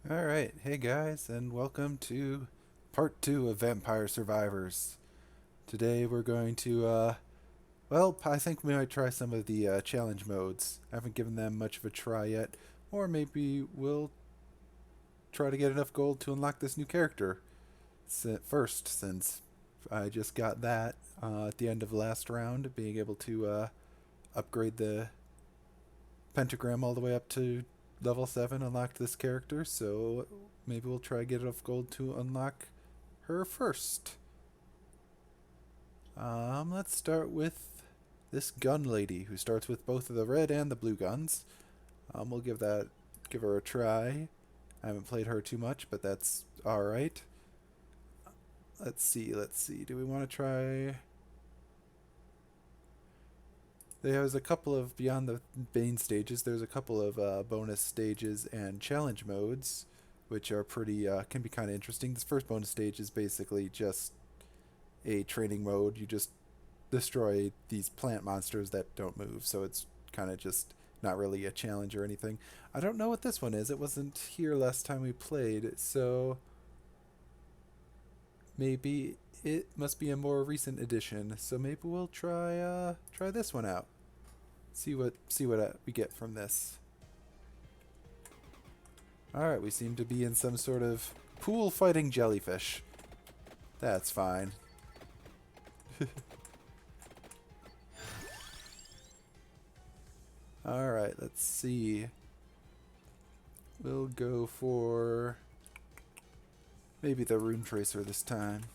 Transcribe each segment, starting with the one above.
Alright, hey guys, and welcome to part 2 of Vampire Survivors. Today we're going to, I think we might try some of the challenge modes. I haven't given them much of a try yet, or maybe we'll try to get enough gold to unlock this new character first, since I just got that at the end of the last round, being able to upgrade the pentagram all the way up to level 7, unlocked this character, so maybe we'll try to get enough gold to unlock her first. Let's start with this gun lady, who starts with both the red and the blue guns. We'll give her a try. I haven't played her too much, but that's alright. Let's see. Do we want to try... There's a couple of, beyond the main stages, there's a couple of bonus stages and challenge modes, which are can be kind of interesting. This first bonus stage is basically just a training mode. You just destroy these plant monsters that don't move, so it's kind of just not really a challenge or anything. I don't know what this one is. It wasn't here last time we played, so maybe it must be a more recent edition. So maybe we'll try this one out. See what we get from this. Alright, we seem to be in some sort of pool fighting jellyfish. That's fine. Alright, let's see. We'll go for maybe the Rune Tracer this time.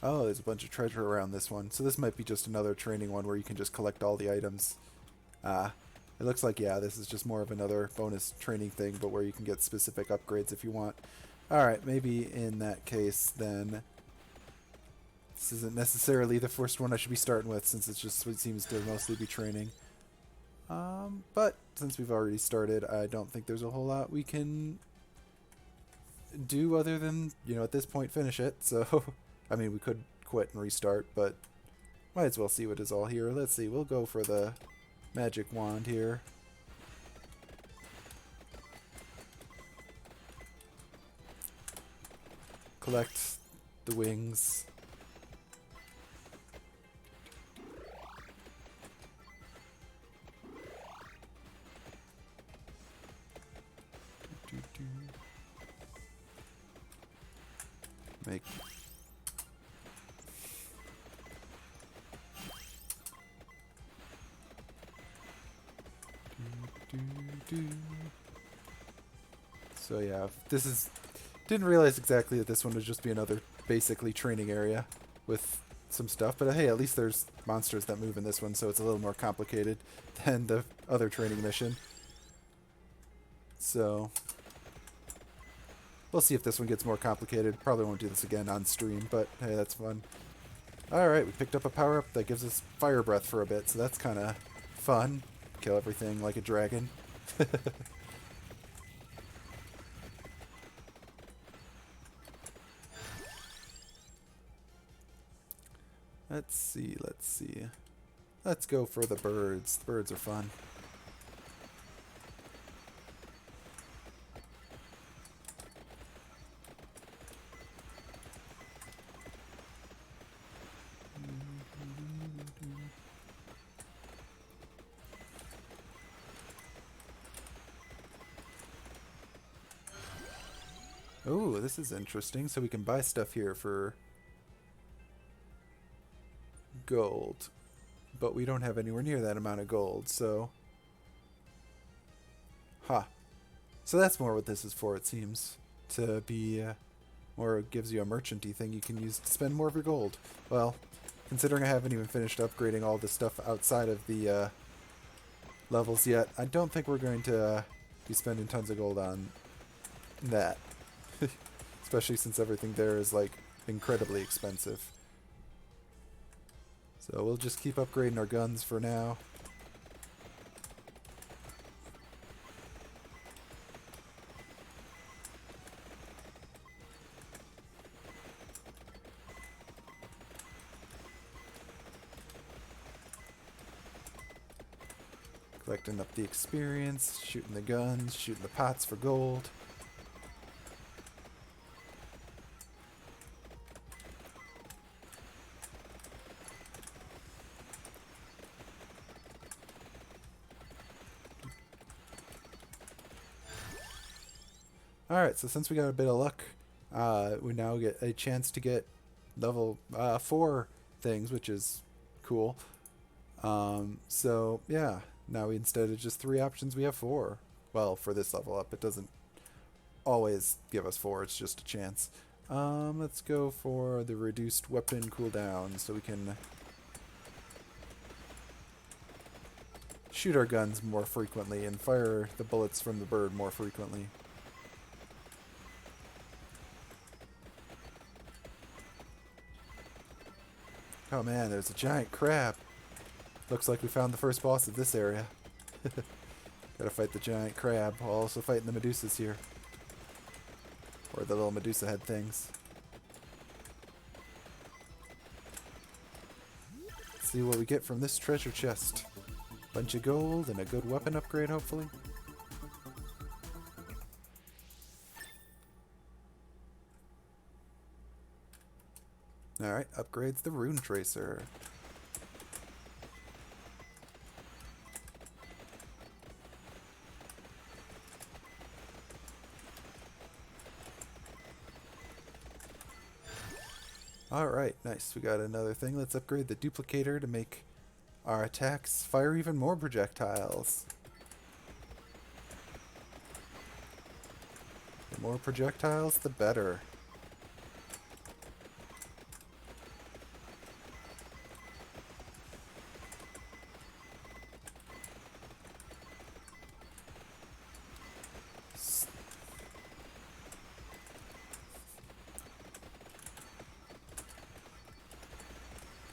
Oh, there's a bunch of treasure around this one. So this might be just another training one where you can just collect all the items. It looks like, yeah, this is just more of another bonus training thing, but where you can get specific upgrades if you want. Alright, maybe in that case, then this isn't necessarily the first one I should be starting with, since it's just what seems to mostly be training. But since we've already started, I don't think there's a whole lot we can do other than, at this point finish it, so... I mean, we could quit and restart, but might as well see what is all here. Let's see, we'll go for the magic wand here. Collect the wings. Make... So yeah, didn't realize exactly that this one would just be another basically training area with some stuff, but hey, at least there's monsters that move in this one, so it's a little more complicated than the other training mission. So we'll see if this one gets more complicated. Probably won't do this again on stream, but hey, that's fun. Alright, we picked up a power-up that gives us fire breath for a bit, so that's kind of fun. Kill everything like a dragon. Let's see. Let's go for the birds. The birds are fun. Oh, this is interesting. So we can buy stuff here for gold, but we don't have anywhere near that amount of gold, so... Ha. So that's more what this is for, it seems. To be, or it gives you a merchanty thing you can use to spend more of your gold. Well, considering I haven't even finished upgrading all the stuff outside of the levels yet, I don't think we're going to be spending tons of gold on that. Especially since everything there is, like, incredibly expensive. So we'll just keep upgrading our guns for now. Collecting up the experience, shooting the guns, shooting the pots for gold. Alright, so since we got a bit of luck, we now get a chance to get level 4 things, which is cool. So, yeah, now instead of just 3 options, we have 4. Well, for this level up, it doesn't always give us 4, it's just a chance. Let's go for the reduced weapon cooldown, so we can shoot our guns more frequently and fire the bullets from the bird more frequently. Oh man, there's a giant crab. Looks like we found the first boss of this area. Gotta fight the giant crab while also fighting the Medusas here. Or the little Medusa head things. Let's see what we get from this treasure chest. Bunch of gold and a good weapon upgrade, hopefully. Alright, upgrades the Rune Tracer. Alright, nice. We got another thing. Let's upgrade the Duplicator to make our attacks fire even more projectiles. The more projectiles, the better.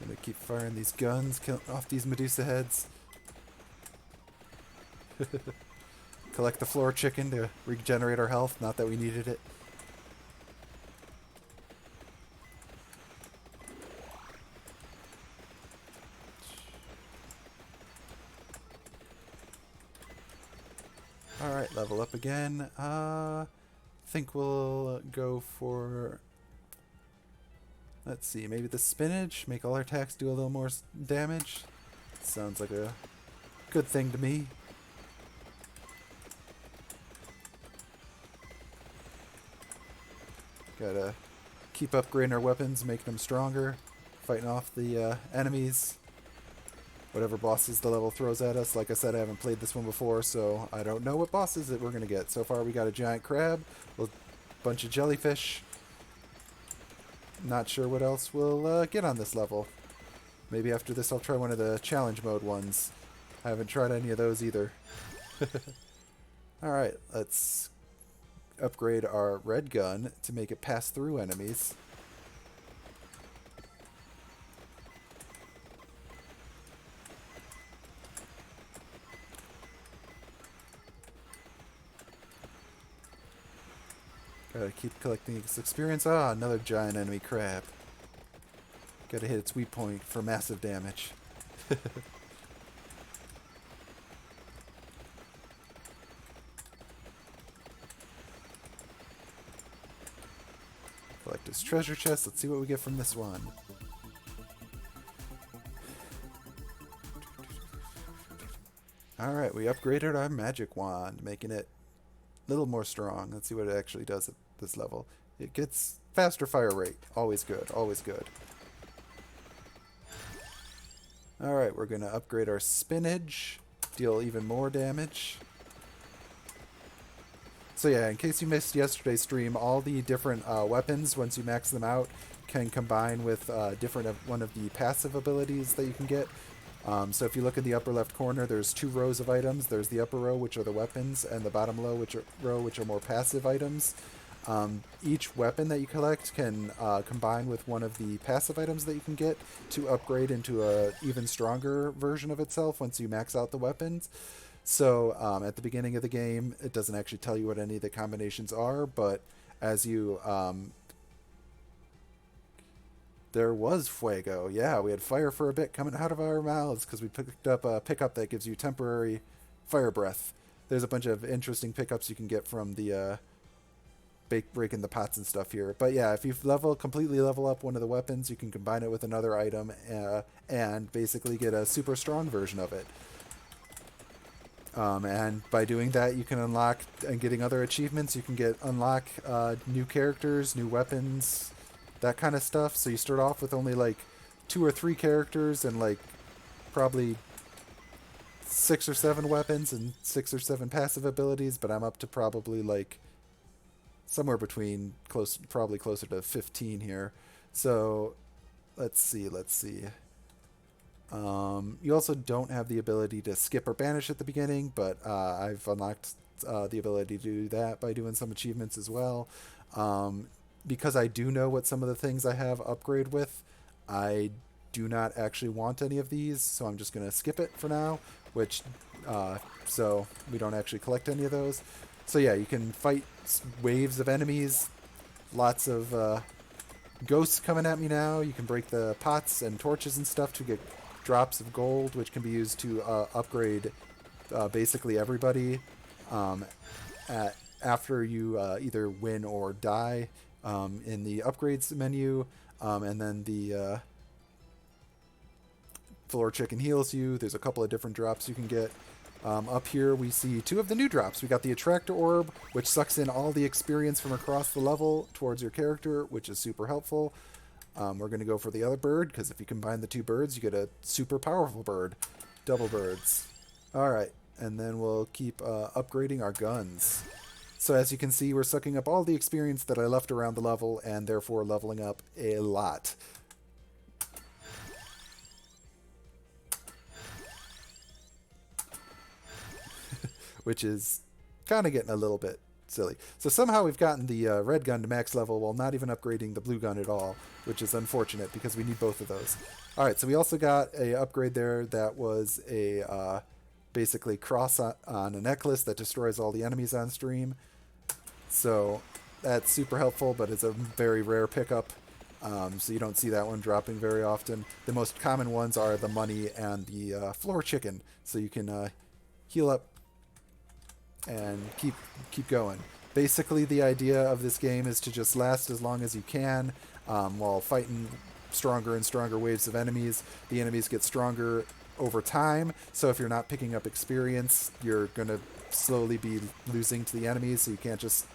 Gonna keep firing these guns, killing off these Medusa heads. Collect the floor chicken to regenerate our health, not that we needed it. Alright, level up again. Think we'll go for... Let's see, maybe the spinach? Make all our attacks do a little more damage? Sounds like a good thing to me. Gotta keep upgrading our weapons, making them stronger, fighting off the enemies. Whatever bosses the level throws at us. Like I said, I haven't played this one before, so I don't know what bosses that we're going to get. So far we got a giant crab, a bunch of jellyfish. Not sure what else we'll get on this level. Maybe after this I'll try one of the challenge mode ones. I haven't tried any of those either. Alright, let's upgrade our red gun to make it pass through enemies. Gotta keep collecting this experience. Ah, another giant enemy crab. Gotta hit its weak point for massive damage. Collect his treasure chest. Let's see what we get from this one. Alright, we upgraded our magic wand, making it a little more strong. Let's see what it actually does at this level. It gets faster fire rate. Always good, always good. Alright, we're going to upgrade our spinach, deal even more damage. So yeah, in case you missed yesterday's stream, all the different weapons, once you max them out, can combine with one of the passive abilities that you can get. So if you look in the upper left corner, there's 2 rows of items. There's the upper row, which are the weapons, and the bottom row, which are more passive items. Each weapon that you collect can combine with one of the passive items that you can get to upgrade into a even stronger version of itself once you max out the weapons. So at the beginning of the game, it doesn't actually tell you what any of the combinations are, but as you... there was fuego. Yeah, we had fire for a bit coming out of our mouths because we picked up a pickup that gives you temporary Fire Breath. There's a bunch of interesting pickups you can get from the breaking the pots and stuff here. But yeah, if you completely level up one of the weapons, you can combine it with another item and basically get a super strong version of it. And by doing that, you can unlock, and getting other achievements, you can unlock new characters, new weapons, that kind of stuff. So you start off with only like 2 or 3 characters and like probably 6 or 7 weapons and 6 or 7 passive abilities, but I'm up to probably like somewhere between probably closer to 15 here. So let's see. You also don't have the ability to skip or banish at the beginning, but I've unlocked the ability to do that by doing some achievements as well. Because I do know what some of the things I have upgrade with, I do not actually want any of these, so I'm just going to skip it for now, so we don't actually collect any of those. So yeah, you can fight waves of enemies, lots of ghosts coming at me now. You can break the pots and torches and stuff to get drops of gold, which can be used to upgrade basically everybody after you either win or die in the upgrades menu. And then the floor chicken heals you. There's a couple of different drops you can get. Up here we see 2 of the new drops. We got the Attractor Orb, which sucks in all the experience from across the level towards your character, which is super helpful. We're going to go for the other bird, because if you combine the 2 birds, you get a super powerful bird. Double birds. Alright, and then we'll keep upgrading our guns. So as you can see, we're sucking up all the experience that I left around the level, and therefore leveling up a lot. Which is kind of getting a little bit silly. So somehow we've gotten the red gun to max level while not even upgrading the blue gun at all, which is unfortunate because we need both of those. Alright, so we also got a upgrade there that was a basically cross on a necklace that destroys all the enemies on stream. So that's super helpful, but it's a very rare pickup. So you don't see that one dropping very often. The most common ones are the money and the floor chicken. So you can heal up and keep going. Basically, the idea of this game is to just last as long as you can while fighting stronger and stronger waves of enemies. The enemies get stronger over time, so if you're not picking up experience, you're going to slowly be losing to the enemies, so you can't just,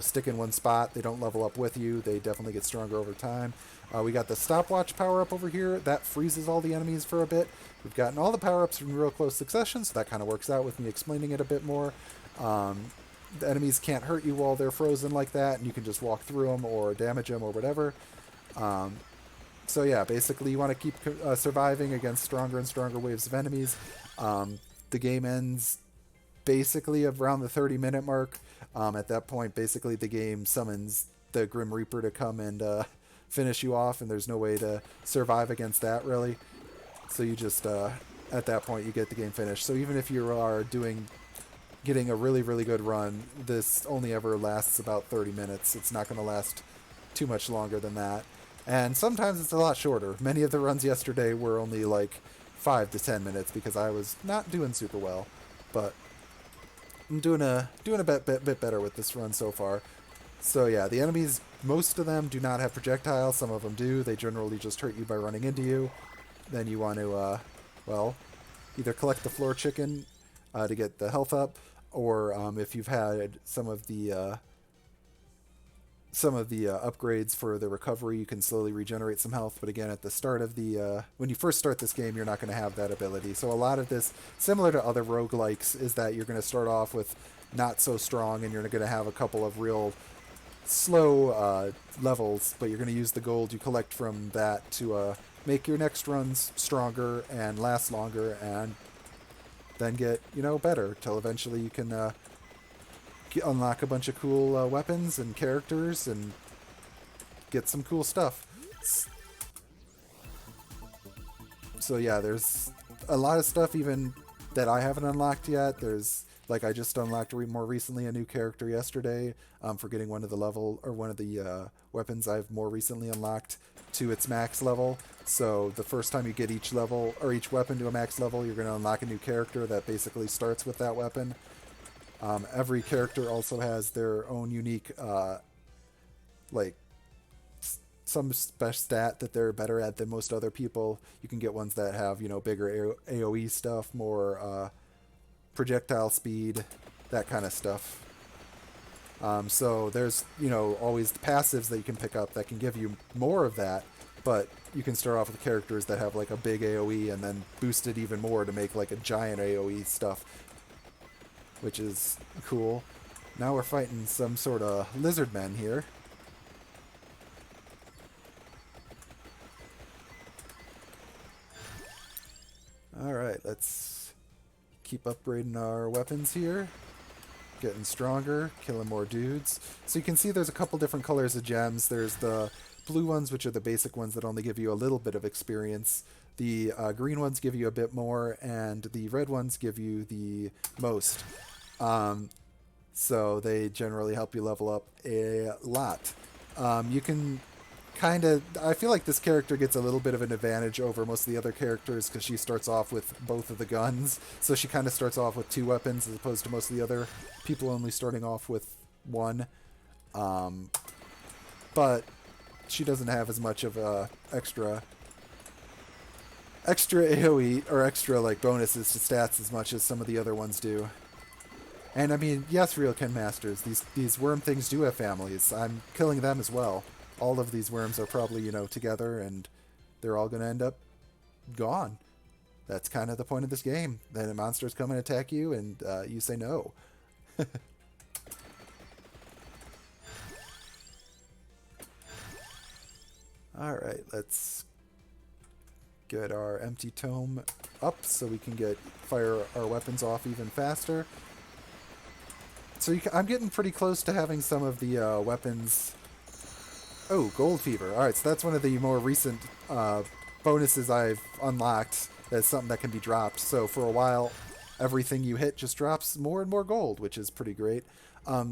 stick in one spot. They don't level up with you. They definitely get stronger over time. We got the stopwatch power-up over here. That freezes all the enemies for a bit. We've gotten all the power-ups in real close succession, so that kind of works out with me explaining it a bit more. The enemies can't hurt you while they're frozen like that, and you can just walk through them or damage them or whatever. So yeah, basically you want to keep surviving against stronger and stronger waves of enemies. The game ends basically around the 30-minute mark. At that point, basically the game summons the Grim Reaper to come and finish you off, and there's no way to survive against that, really. So you just, at that point, you get the game finished. So even if you are getting a really, really good run, this only ever lasts about 30 minutes. It's not going to last too much longer than that. And sometimes it's a lot shorter. Many of the runs yesterday were only like 5 to 10 minutes because I was not doing super well. But I'm doing a bit better with this run so far. So yeah, the enemies, most of them do not have projectiles. Some of them do. They generally just hurt you by running into you. Then you want to, either collect the floor chicken to get the health up, or if you've had some of the upgrades for the recovery, you can slowly regenerate some health. But again, at the start of when you first start this game, you're not going to have that ability. So a lot of this, similar to other roguelikes, is that you're going to start off with not so strong, and you're going to have a couple of real slow levels, but you're going to use the gold you collect from that to make your next runs stronger and last longer, and then get, better, till eventually you can unlock a bunch of cool weapons and characters and get some cool stuff. So yeah, there's a lot of stuff even that I haven't unlocked yet. There's Like I just unlocked more recently a new character yesterday for getting one of the weapons I've more recently unlocked to its max level. So the first time you get each level or each weapon to a max level, you're going to unlock a new character that basically starts with that weapon. Every character also has their own unique like some special stat that they're better at than most other people. You can get ones that have, bigger AoE stuff, more projectile speed, that kind of stuff. So there's, always the passives that you can pick up that can give you more of that, but you can start off with characters that have like a big AoE and then boost it even more to make like a giant AoE stuff, which is cool. Now we're fighting some sort of lizard men here. Alright, let's keep upgrading our weapons here. Getting stronger, killing more dudes. So you can see there's a couple different colors of gems. There's the blue ones, which are the basic ones that only give you a little bit of experience. The green ones give you a bit more, and the red ones give you the most. So they generally help you level up a lot. You can I feel like this character gets a little bit of an advantage over most of the other characters because she starts off with both of the guns. So she kind of starts off with 2 weapons as opposed to most of the other people only starting off with 1. But she doesn't have as much of a extra AoE or extra like bonuses to stats as much as some of the other ones do. And I mean, yes, Ryoken Masters, these worm things do have families. I'm killing them as well. All of these worms are probably, together, and they're all going to end up gone. That's kind of the point of this game. Then monsters come and attack you, and you say no. Alright, let's get our empty tome up so we can fire our weapons off even faster. So I'm getting pretty close to having some of the weapons. Oh, Gold Fever. Alright, so that's one of the more recent bonuses I've unlocked as something that can be dropped. So for a while, everything you hit just drops more and more gold, which is pretty great.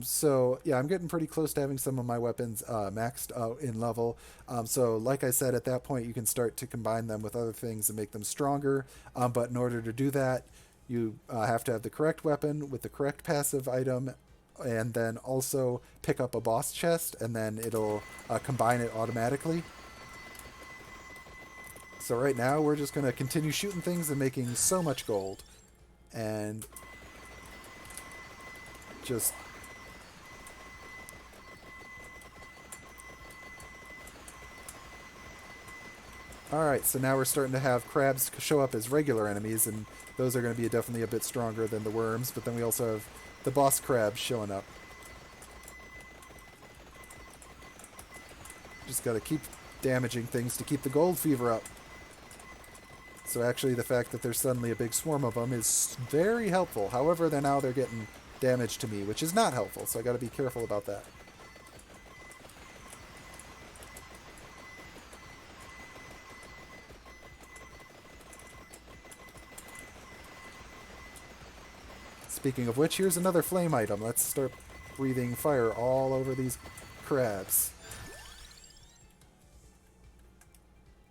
So yeah, I'm getting pretty close to having some of my weapons maxed out in level. So like I said, at that point you can start to combine them with other things and make them stronger. But in order to do that, you have to have the correct weapon with the correct passive item, and then also pick up a boss chest, and then it'll combine it automatically. So right now we're just going to continue shooting things and making so much gold. And just... Alright, so now we're starting to have crabs show up as regular enemies, and those are going to be definitely a bit stronger than the worms, but then we also have the boss crabs showing up. Just gotta keep damaging things to keep the gold fever up. So actually the fact that there's suddenly a big swarm of them is very helpful. However, now they're getting damage to me, which is not helpful, so I gotta be careful about that. Speaking of which, here's another flame item. Let's start breathing fire all over these crabs.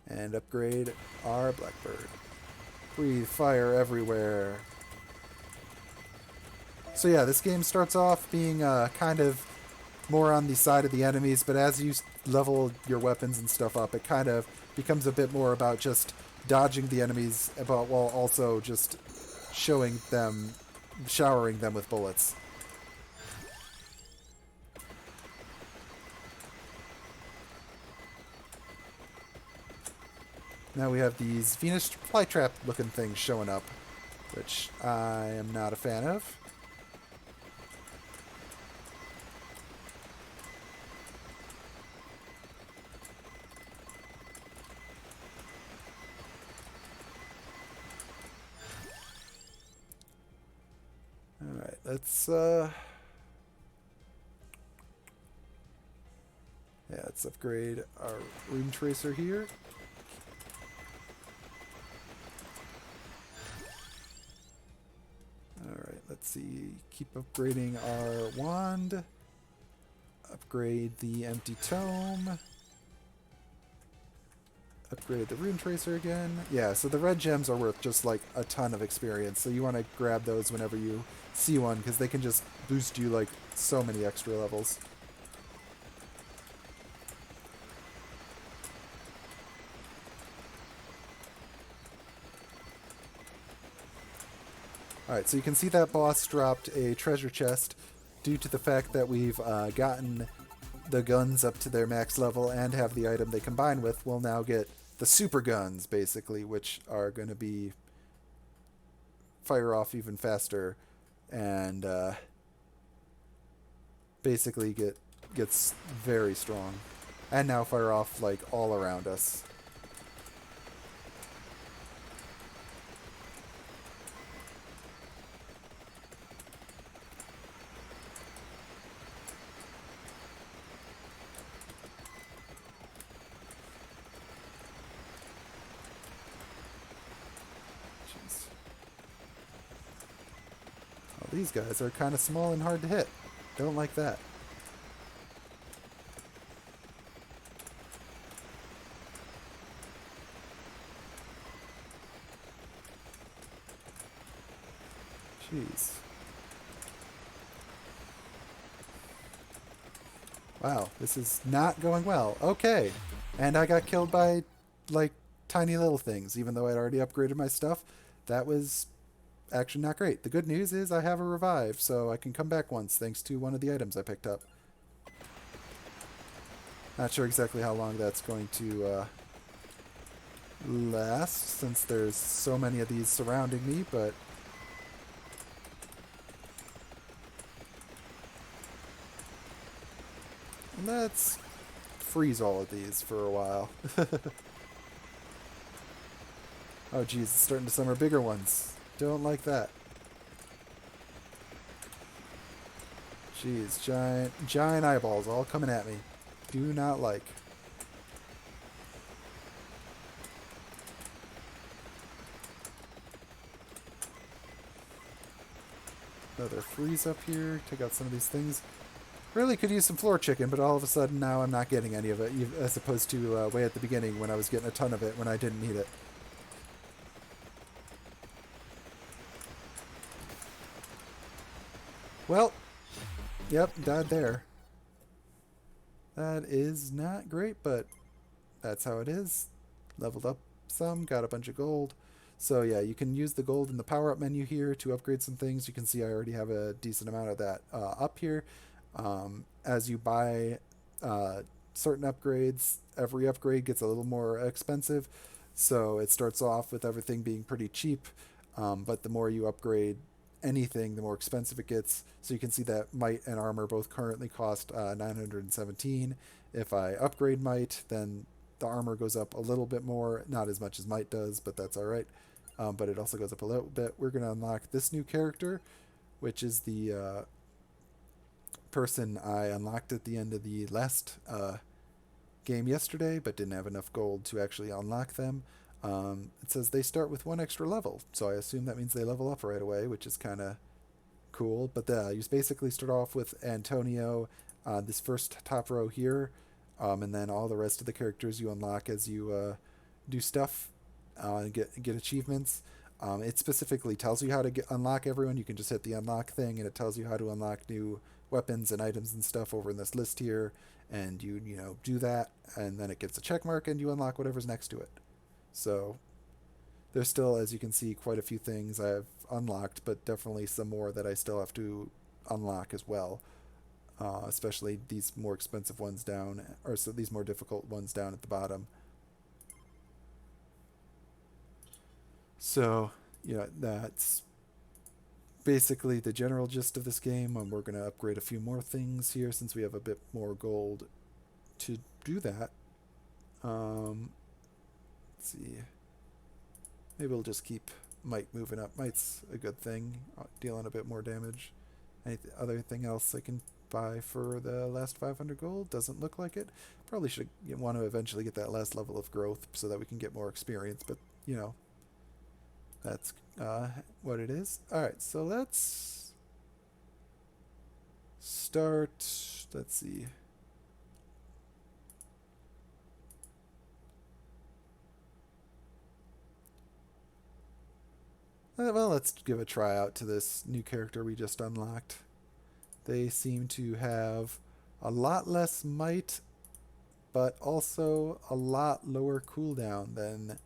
And upgrade our Blackbird. Breathe fire everywhere. So yeah, this game starts off being kind of more on the side of the enemies, but as you level your weapons and stuff up, it kind of becomes a bit more about just dodging the enemies, while also just showering them with bullets. Now we have these Venus flytrap looking things showing up, which I am not a fan of. Alright, let's upgrade our Rune Tracer here. Alright, let's see, keep upgrading our wand. Upgrade the empty tome. Upgrade the rune tracer again. Yeah, so the red gems are worth just like a ton of experience. So you want to grab those whenever you see one because they can just boost you like so many extra levels. Alright, so you can see that boss dropped a treasure chest due to the fact that we've gotten the guns up to their max level and have the item they combine with. We'll now get the super guns, basically, which are going to be fire off even faster and basically gets very strong. And now fire off like all around us. These guys are kind of small and hard to hit. Don't like that. Jeez. Wow, this is not going well. Okay. And I got killed by, like, tiny little things, even though I'd already upgraded my stuff. That was actually not great. The good news is I have a revive, so I can come back once thanks to one of the items I picked up. Not sure exactly how long that's going to last, since there's so many of these surrounding me, but let's freeze all of these for a while. Oh geez, it's starting to summer bigger ones. Don't like that. Jeez, giant eyeballs all coming at me. Do not like. Another freeze up here. Take out some of these things. Really could use some floor chicken, but all of a sudden now I'm not getting any of it, as opposed to way at the beginning when I was getting a ton of it when I didn't need it. Well, yep, died there. That is not great, but that's how it is. Leveled up some, got a bunch of gold. So yeah, you can use the gold in the power-up menu here to upgrade some things. You can see I already have a decent amount of that up here. As you buy certain upgrades, every upgrade gets a little more expensive. So it starts off with everything being pretty cheap, but the more you upgrade anything, the more expensive it gets. So you can see that might and armor both currently cost 917. If I upgrade might, then the armor goes up a little bit more, not as much as might does, but that's all right. But it also goes up a little bit. We're going to unlock this new character, which is the person I unlocked at the end of the last game yesterday, but didn't have enough gold to actually unlock them. It says they start with 1 extra level, so I assume that means they level up right away, which is kind of cool. But you basically start off with Antonio, this first top row here, and then all the rest of the characters you unlock as you do stuff and get achievements. It specifically tells you how to unlock everyone. You can just hit the unlock thing, and it tells you how to unlock new weapons and items and stuff over in this list here, and you do that, and then it gets a check mark, and you unlock whatever's next to it. So there's still, as you can see, quite a few things I've unlocked, but definitely some more that I still have to unlock as well. Especially these more expensive ones down, or so these more difficult ones down at the bottom. So, yeah, that's basically the general gist of this game, and we're going to upgrade a few more things here since we have a bit more gold to do that. Let's see. Maybe we'll just keep Might moving up. Might's a good thing, dealing a bit more damage. Anything else I can buy for the last 500 gold? Doesn't look like it. Probably should want to eventually get that last level of growth so that we can get more experience, but that's what it is. Alright, so let's start, let's see. Well, let's give a try out to this new character we just unlocked. They seem to have a lot less might, but also a lot lower cooldown than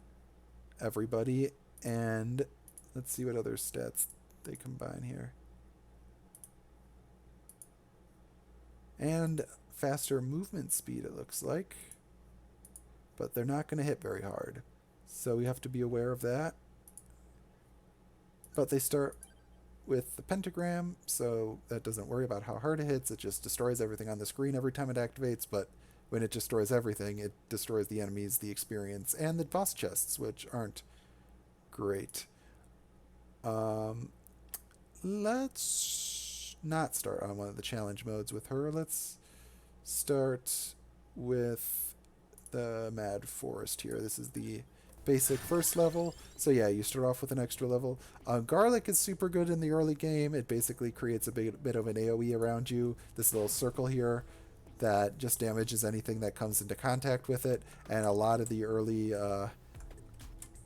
everybody. And let's see what other stats they combine here. And faster movement speed, it looks like. But they're not going to hit very hard. So we have to be aware of that. But they start with the pentagram, so that doesn't worry about how hard it hits. It just destroys everything on the screen every time it activates, but when it destroys everything, it destroys the enemies, the experience, and the boss chests, which aren't great. Let's not start on one of the challenge modes with her. Let's start with the Mad Forest here. This is the basic first level. So yeah, you start off with an extra level. Garlic is super good in the early game. It basically creates a bit of an AoE around you. This little circle here that just damages anything that comes into contact with it. And a lot of the early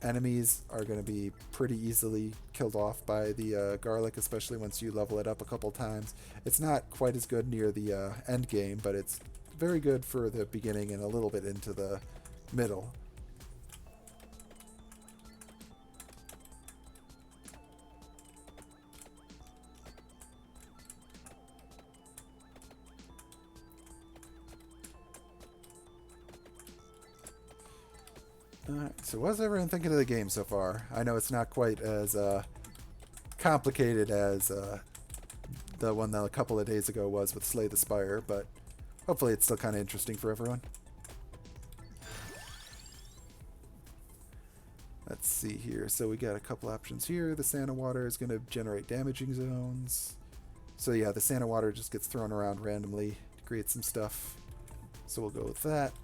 enemies are going to be pretty easily killed off by the garlic, especially once you level it up a couple times. It's not quite as good near the end game, but it's very good for the beginning and a little bit into the middle. Alright, so what's everyone thinking of the game so far? I know it's not quite as complicated as the one that a couple of days ago was with Slay the Spire, but hopefully it's still kind of interesting for everyone. Let's see here. So we got a couple options here. The Santa Water is going to generate damaging zones. So yeah, the Santa Water just gets thrown around randomly to create some stuff. So we'll go with that.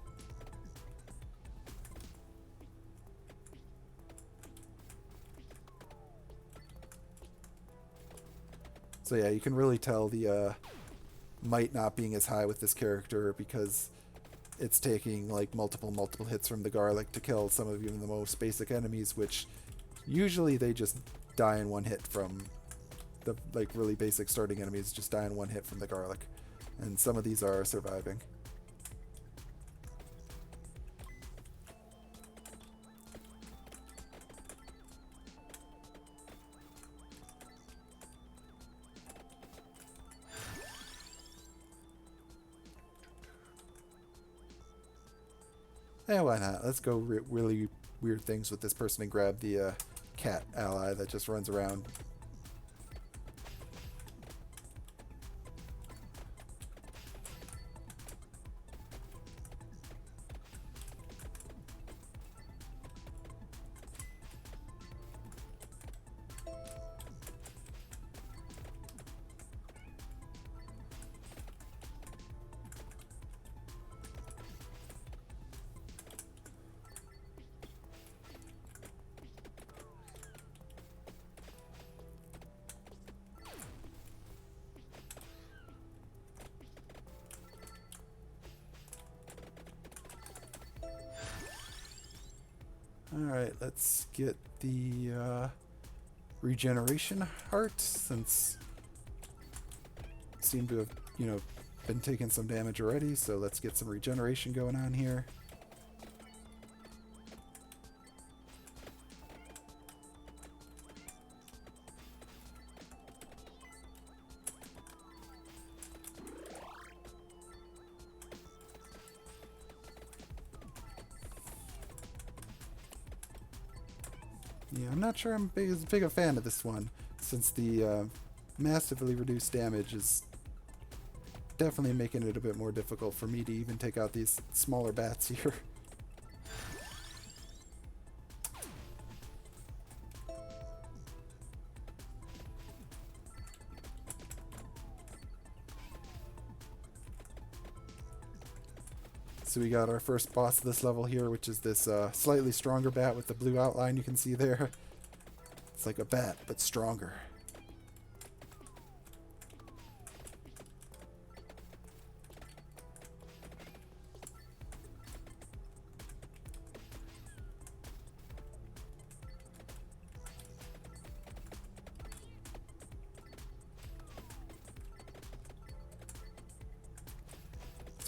So yeah, you can really tell the might not being as high with this character because it's taking like multiple hits from the garlic to kill some of even the most basic enemies, which usually they just die in one hit from the like really basic starting enemies, just die in one hit from the garlic. And some of these are surviving. Yeah, why not? Let's go really weird things with this person and grab the cat ally that just runs around. Alright, let's get the regeneration heart, since it seemed to have, been taking some damage already, so let's get some regeneration going on here. Yeah, I'm not sure I'm as big a fan of this one, since the massively reduced damage is definitely making it a bit more difficult for me to even take out these smaller bats here. So we got our first boss of this level here, which is this slightly stronger bat with the blue outline you can see there. It's like a bat, but stronger.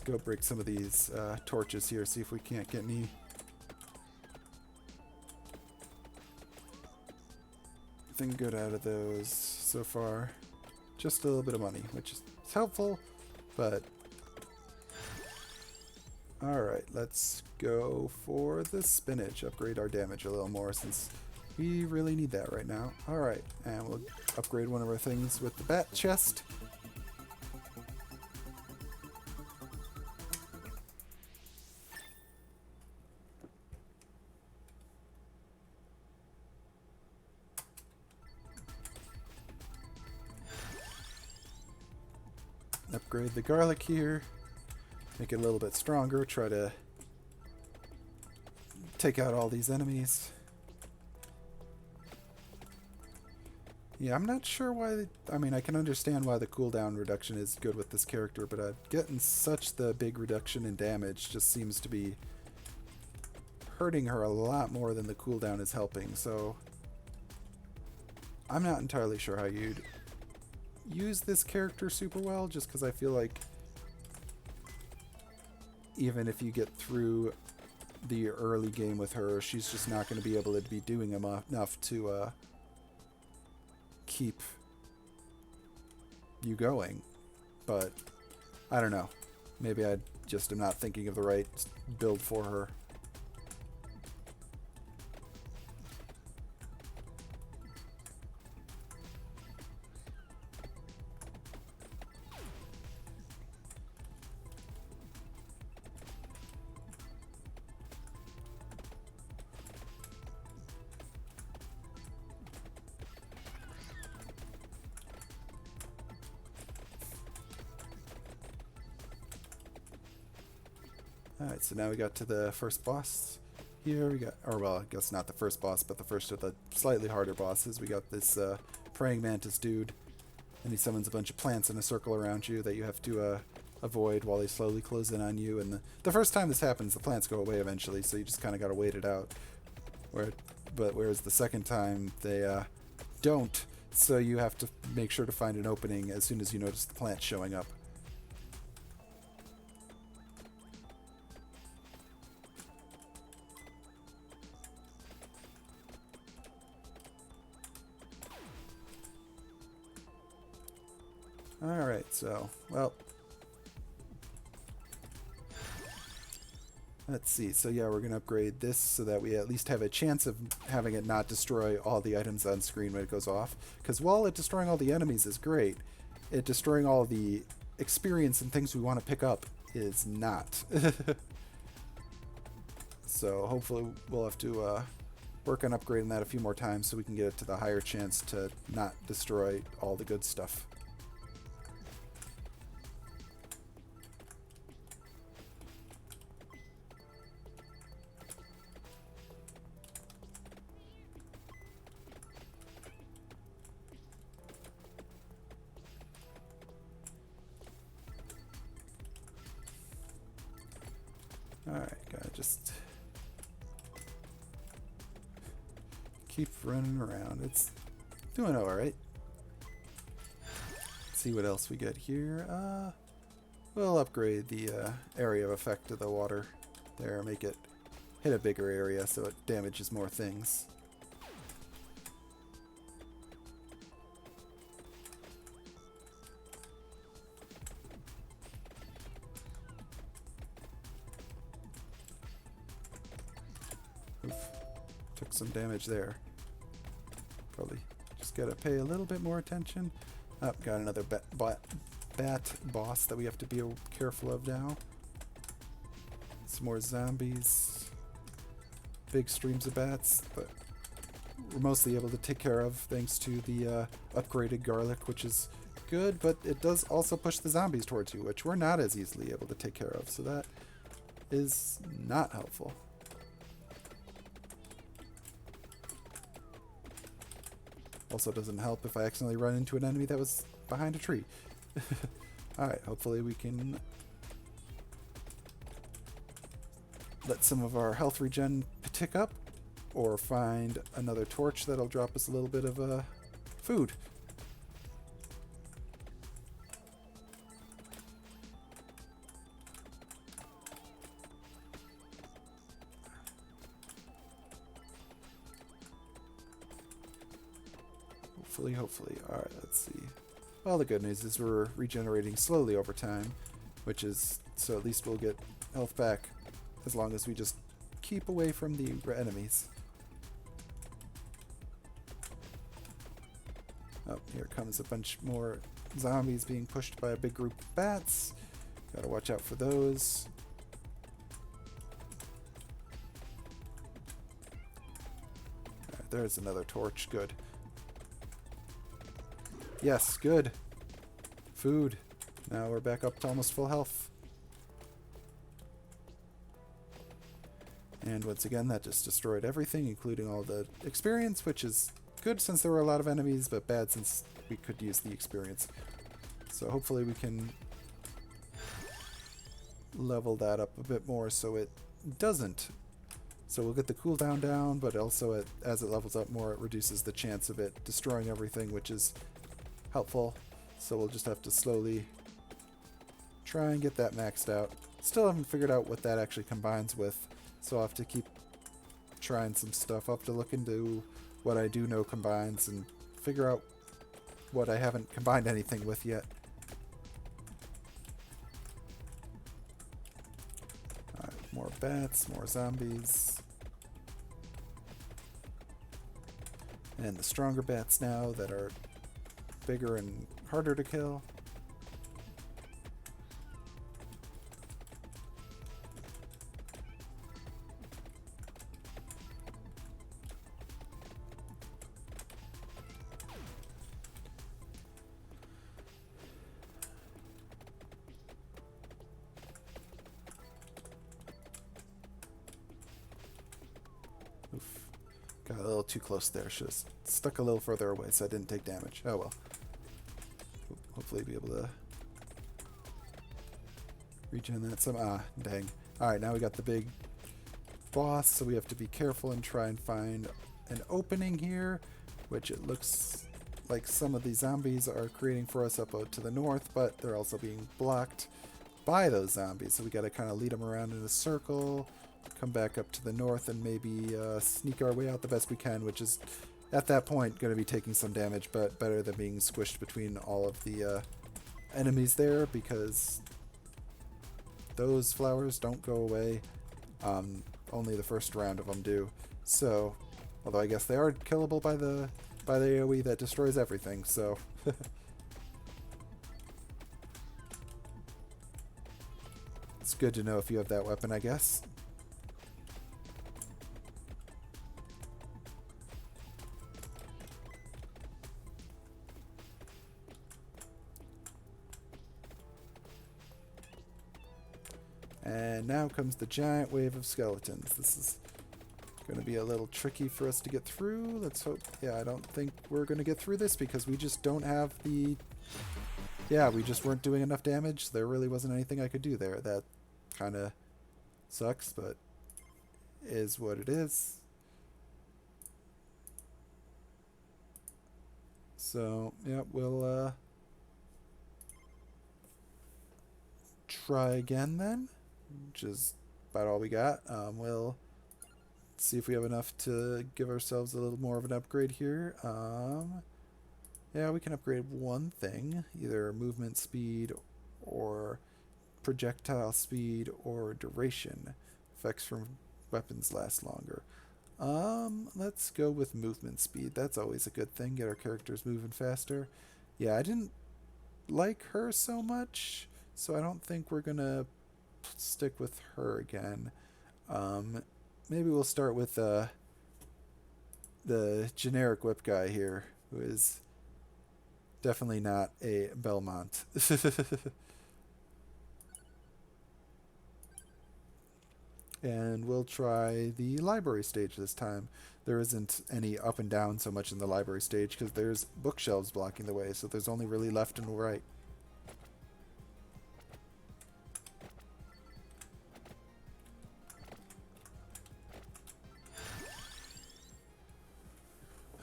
go break some of these torches here, see if we can't get anything good out of those so far. Just a little bit of money, which is helpful, but... Alright, let's go for the spinach. Upgrade our damage a little more since we really need that right now. Alright, and we'll upgrade one of our things with the bat chest. Upgrade the garlic here. Make it a little bit stronger. Try to take out all these enemies. Yeah, I'm not sure why... I mean, I can understand why the cooldown reduction is good with this character, but getting such the big reduction in damage just seems to be hurting her a lot more than the cooldown is helping, so... I'm not entirely sure how you'd use this character super well, just because I feel like even if you get through the early game with her, she's just not going to be able to be doing enough to keep you going. But I don't know. Maybe I just am not thinking of the right build for her. Alright, so now we got to the first boss here. We got, or well, I guess not the first boss, but the first of the slightly harder bosses. We got this praying mantis dude, and he summons a bunch of plants in a circle around you that you have to avoid while they slowly close in on you. And the first time this happens, the plants go away eventually, so you just kind of got to wait it out. Whereas the second time, they don't, so you have to make sure to find an opening as soon as you notice the plants showing up. Alright, so, well, let's see. So yeah, we're going to upgrade this so that we at least have a chance of having it not destroy all the items on screen when it goes off. Because while it destroying all the enemies is great, it destroying all the experience and things we want to pick up is not. So hopefully we'll have to work on upgrading that a few more times so we can get it to the higher chance to not destroy all the good stuff. Alright, gotta just keep running around. It's doing alright. Let's see what else we get here. We'll upgrade the area of effect of the water there, make it hit a bigger area so it damages more things. Took some damage there. Probably just gotta pay a little bit more attention. Oh, got another bat boss that we have to be careful of now. Some more zombies. Big streams of bats, but we're mostly able to take care of thanks to the upgraded garlic, which is good, but it does also push the zombies towards you, which we're not as easily able to take care of, so that is not helpful. Also doesn't help if I accidentally run into an enemy that was behind a tree. Alright, hopefully we can let some of our health regen tick up, or find another torch that'll drop us a little bit of food. Hopefully, hopefully. Alright, let's see. Well, the good news is we're regenerating slowly over time, which is, so at least we'll get health back as long as we just keep away from the enemies. Oh, here comes a bunch more zombies being pushed by a big group of bats. Gotta watch out for those. Alright, there's another torch. Good. Yes, good. Food. Now we're back up to almost full health. And once again, that just destroyed everything, including all the experience, which is good since there were a lot of enemies, but bad since we could use the experience. So hopefully we can level that up a bit more so it doesn't. So we'll get the cooldown down, but also as it levels up more, it reduces the chance of it destroying everything, which is helpful. So we'll just have to slowly try and get that maxed out. Still haven't figured out what that actually combines with, so I'll have to keep trying some stuff. I'll have to look into what I do know combines and figure out what I haven't combined anything with yet. Alright, more bats, more zombies. And the stronger bats now that are bigger and harder to kill. Oof. Got a little too close there. Should have stuck a little further away so I didn't take damage. Oh well. Hopefully be able to regen that some. Ah, dang. Alright, now we got the big boss, so we have to be careful and try and find an opening here, which it looks like some of these zombies are creating for us up out to the north, but they're also being blocked by those zombies, so we got to kind of lead them around in a circle, come back up to the north, and maybe sneak our way out the best we can, which is at that point going to be taking some damage, but better than being squished between all of the enemies there, because those flowers don't go away. Only the first round of them do. So, although I guess they are killable by the AoE that destroys everything, so it's good to know if you have that weapon, I guess. And now comes the giant wave of skeletons. This is going to be a little tricky for us to get through. Let's hope. Yeah, I don't think we're going to get through this because we just don't have the... Yeah, we just weren't doing enough damage. There really wasn't anything I could do there. That kind of sucks, but is what it is. So, yeah, we'll try again then, which is about all we got. We'll see if we have enough to give ourselves a little more of an upgrade here. Yeah, we can upgrade one thing, either movement speed or projectile speed or duration. Effects from weapons last longer. Let's go with movement speed. That's always a good thing. Get our characters moving faster. Yeah, I didn't like her so much, so I don't think we're gonna stick with her again. Maybe we'll start with the generic whip guy here, who is definitely not a Belmont. And we'll try the library stage this time. There isn't any up and down so much in the library stage because there's bookshelves blocking the way, so there's only really left and right.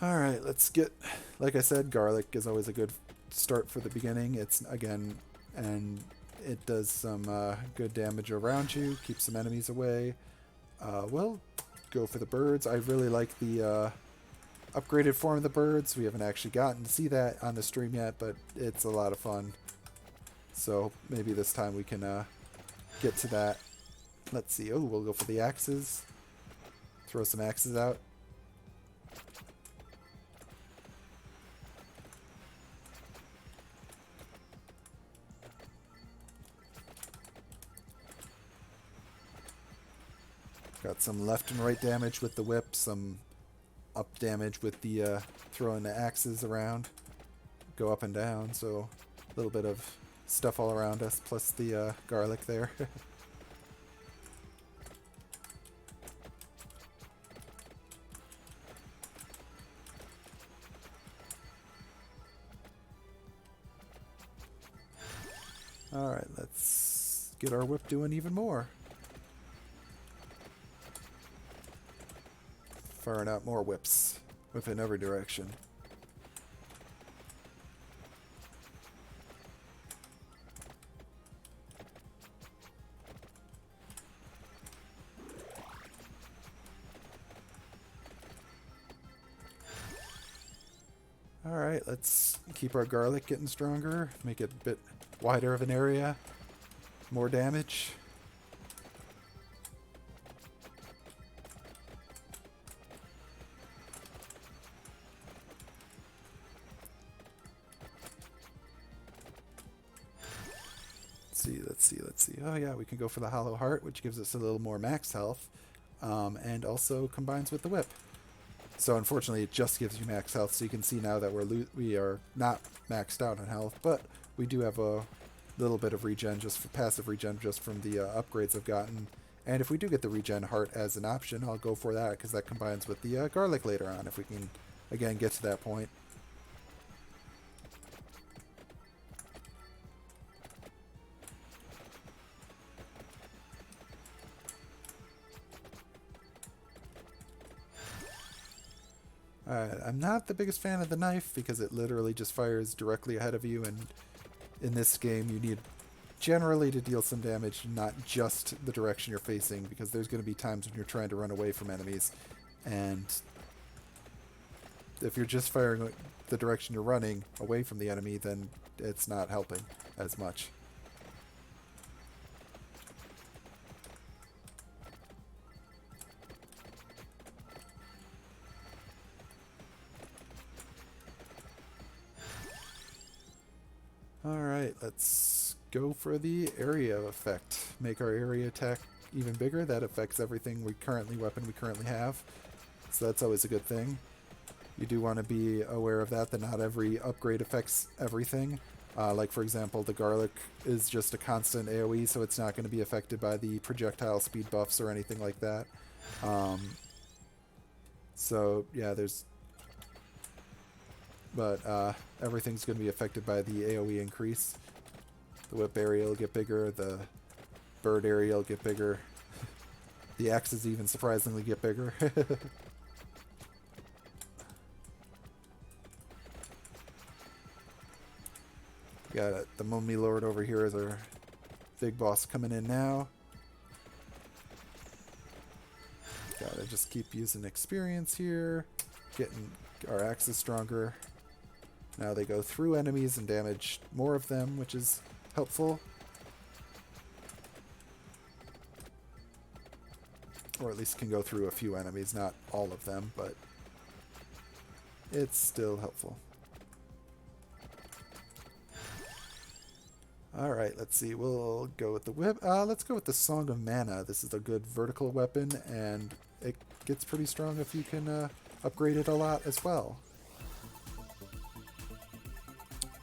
Alright, let's get, like I said, garlic is always a good start for the beginning. It's, again, and it does some good damage around you, keeps some enemies away. We'll go for the birds. I really like the upgraded form of the birds. We haven't actually gotten to see that on the stream yet, but it's a lot of fun. So maybe this time we can get to that. Let's see. Oh, we'll go for the axes. Throw some axes out. Got some left and right damage with the whip, some up damage with the throwing the axes around. Go up and down, so a little bit of stuff all around us, plus the garlic there. Alright, let's get our whip doing even more. Firing out more whips. Whip in every direction. Alright, let's keep our garlic getting stronger. Make it a bit wider of an area. More damage. Let's see. Oh yeah, we can go for the Hollow Heart, which gives us a little more max health, and also combines with the whip. So unfortunately, it just gives you max health. So you can see now that we are not maxed out on health, but we do have a little bit of regen, just for passive regen, just from the upgrades I've gotten. And if we do get the regen heart as an option, I'll go for that because that combines with the garlic later on. If we can again get to that point. I'm not the biggest fan of the knife because it literally just fires directly ahead of you, and in this game you need generally to deal some damage, not just the direction you're facing, because there's going to be times when you're trying to run away from enemies, and if you're just firing the direction you're running away from the enemy, then it's not helping as much. Alright, let's go for the area effect. Make our area attack even bigger. That affects everything weapon we currently have. So that's always a good thing. You do want to be aware of that not every upgrade affects everything. Like for example, the garlic is just a constant AoE, so it's not going to be affected by the projectile speed buffs or anything like that. So yeah, everything's going to be affected by the AoE increase. The whip area will get bigger, the bird area will get bigger, the axes even surprisingly get bigger. Got the Mummy Lord over here as our big boss coming in now. Gotta just keep using experience here, getting our axes stronger. Now they go through enemies and damage more of them, which is helpful. Or at least can go through a few enemies, not all of them, but it's still helpful. Alright, let's see. We'll go with the whip. Let's go with the Song of Mana. This is a good vertical weapon, and it gets pretty strong if you can upgrade it a lot as well.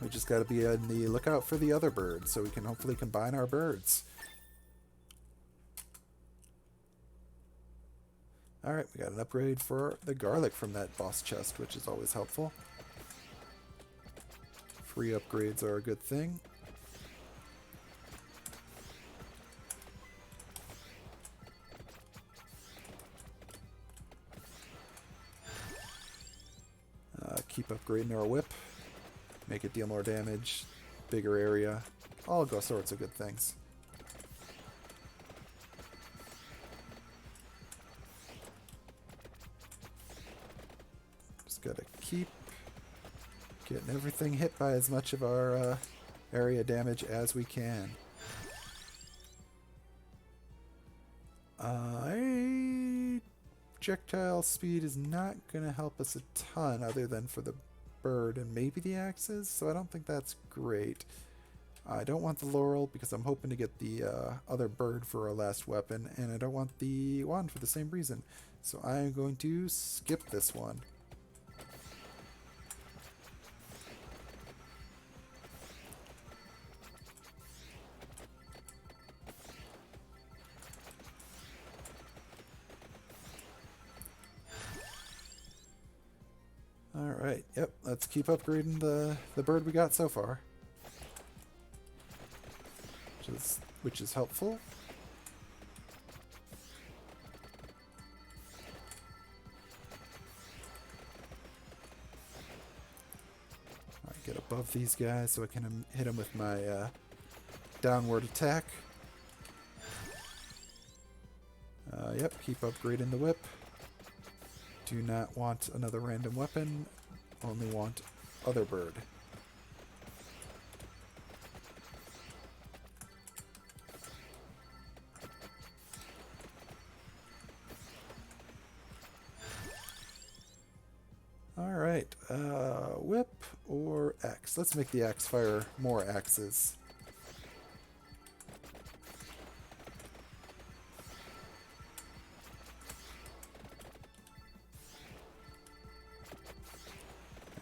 We just got to be on the lookout for the other birds, so we can hopefully combine our birds. Alright, we got an upgrade for the garlic from that boss chest, which is always helpful. Free upgrades are a good thing. Keep upgrading our whip. Make it deal more damage, bigger area, all sorts of good things. Just Just gotta keep getting everything hit by as much of our area damage as we can. Projectile speed is not going to help us a ton other than for the bird and maybe the axes, so I don't think that's great. I don't want the laurel because I'm hoping to get the other bird for our last weapon, and I don't want the wand for the same reason. So I'm going to skip this one. Alright, yep, let's keep upgrading the bird we got so far. Which is helpful. Alright, get above these guys so I can hit them with my downward attack. Yep, keep upgrading the whip. Do not want another random weapon, only want other bird. Alright, whip or axe? Let's make the axe fire more axes.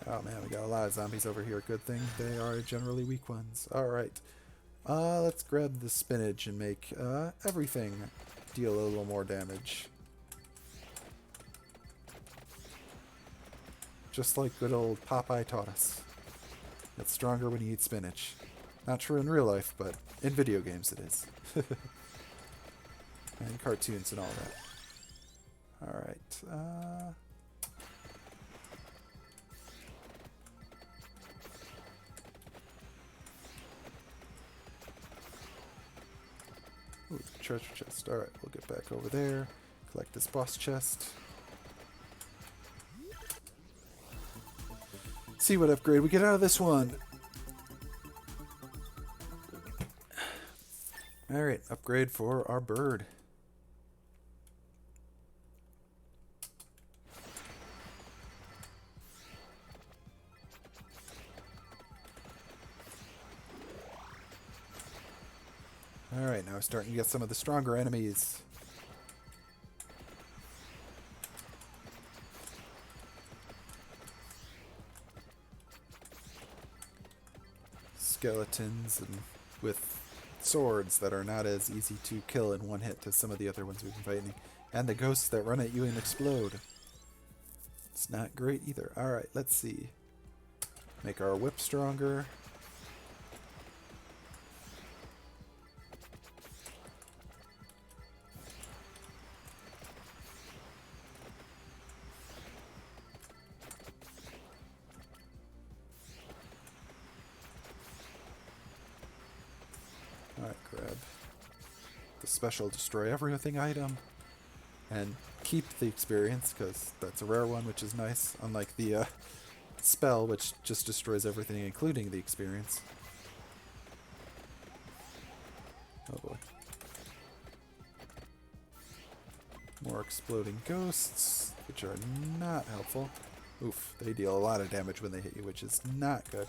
Oh man, we got a lot of zombies over here. Good thing they are generally weak ones. Alright. Let's grab the spinach and make everything deal a little more damage. Just like good old Popeye taught us. It's stronger when you eat spinach. Not true in real life, but in video games it is. And cartoons and all that. Alright. Ooh, treasure chest. Alright, we'll get back over there. Collect this boss chest. See what upgrade we get out of this one. Alright, upgrade for our bird. Alright, now we're starting to get some of the stronger enemies. Skeletons and with swords that are not as easy to kill in one hit as some of the other ones we've been fighting. And the ghosts that run at you and explode. It's not great either. Alright, let's see. Make our whip stronger. Alright, grab the special destroy everything item and keep the experience because that's a rare one, which is nice, unlike the spell, which just destroys everything including the experience. Oh boy. More exploding ghosts, which are not helpful. Oof, they deal a lot of damage when they hit you, which is not good.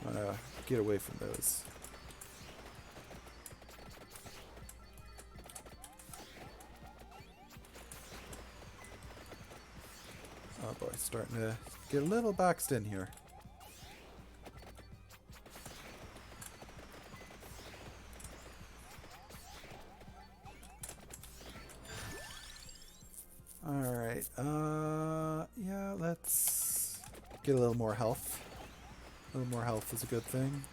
I'm gonna get away from those. Oh boy, starting to get a little boxed in here. Alright, yeah, let's get a little more health. A little more health is a good thing.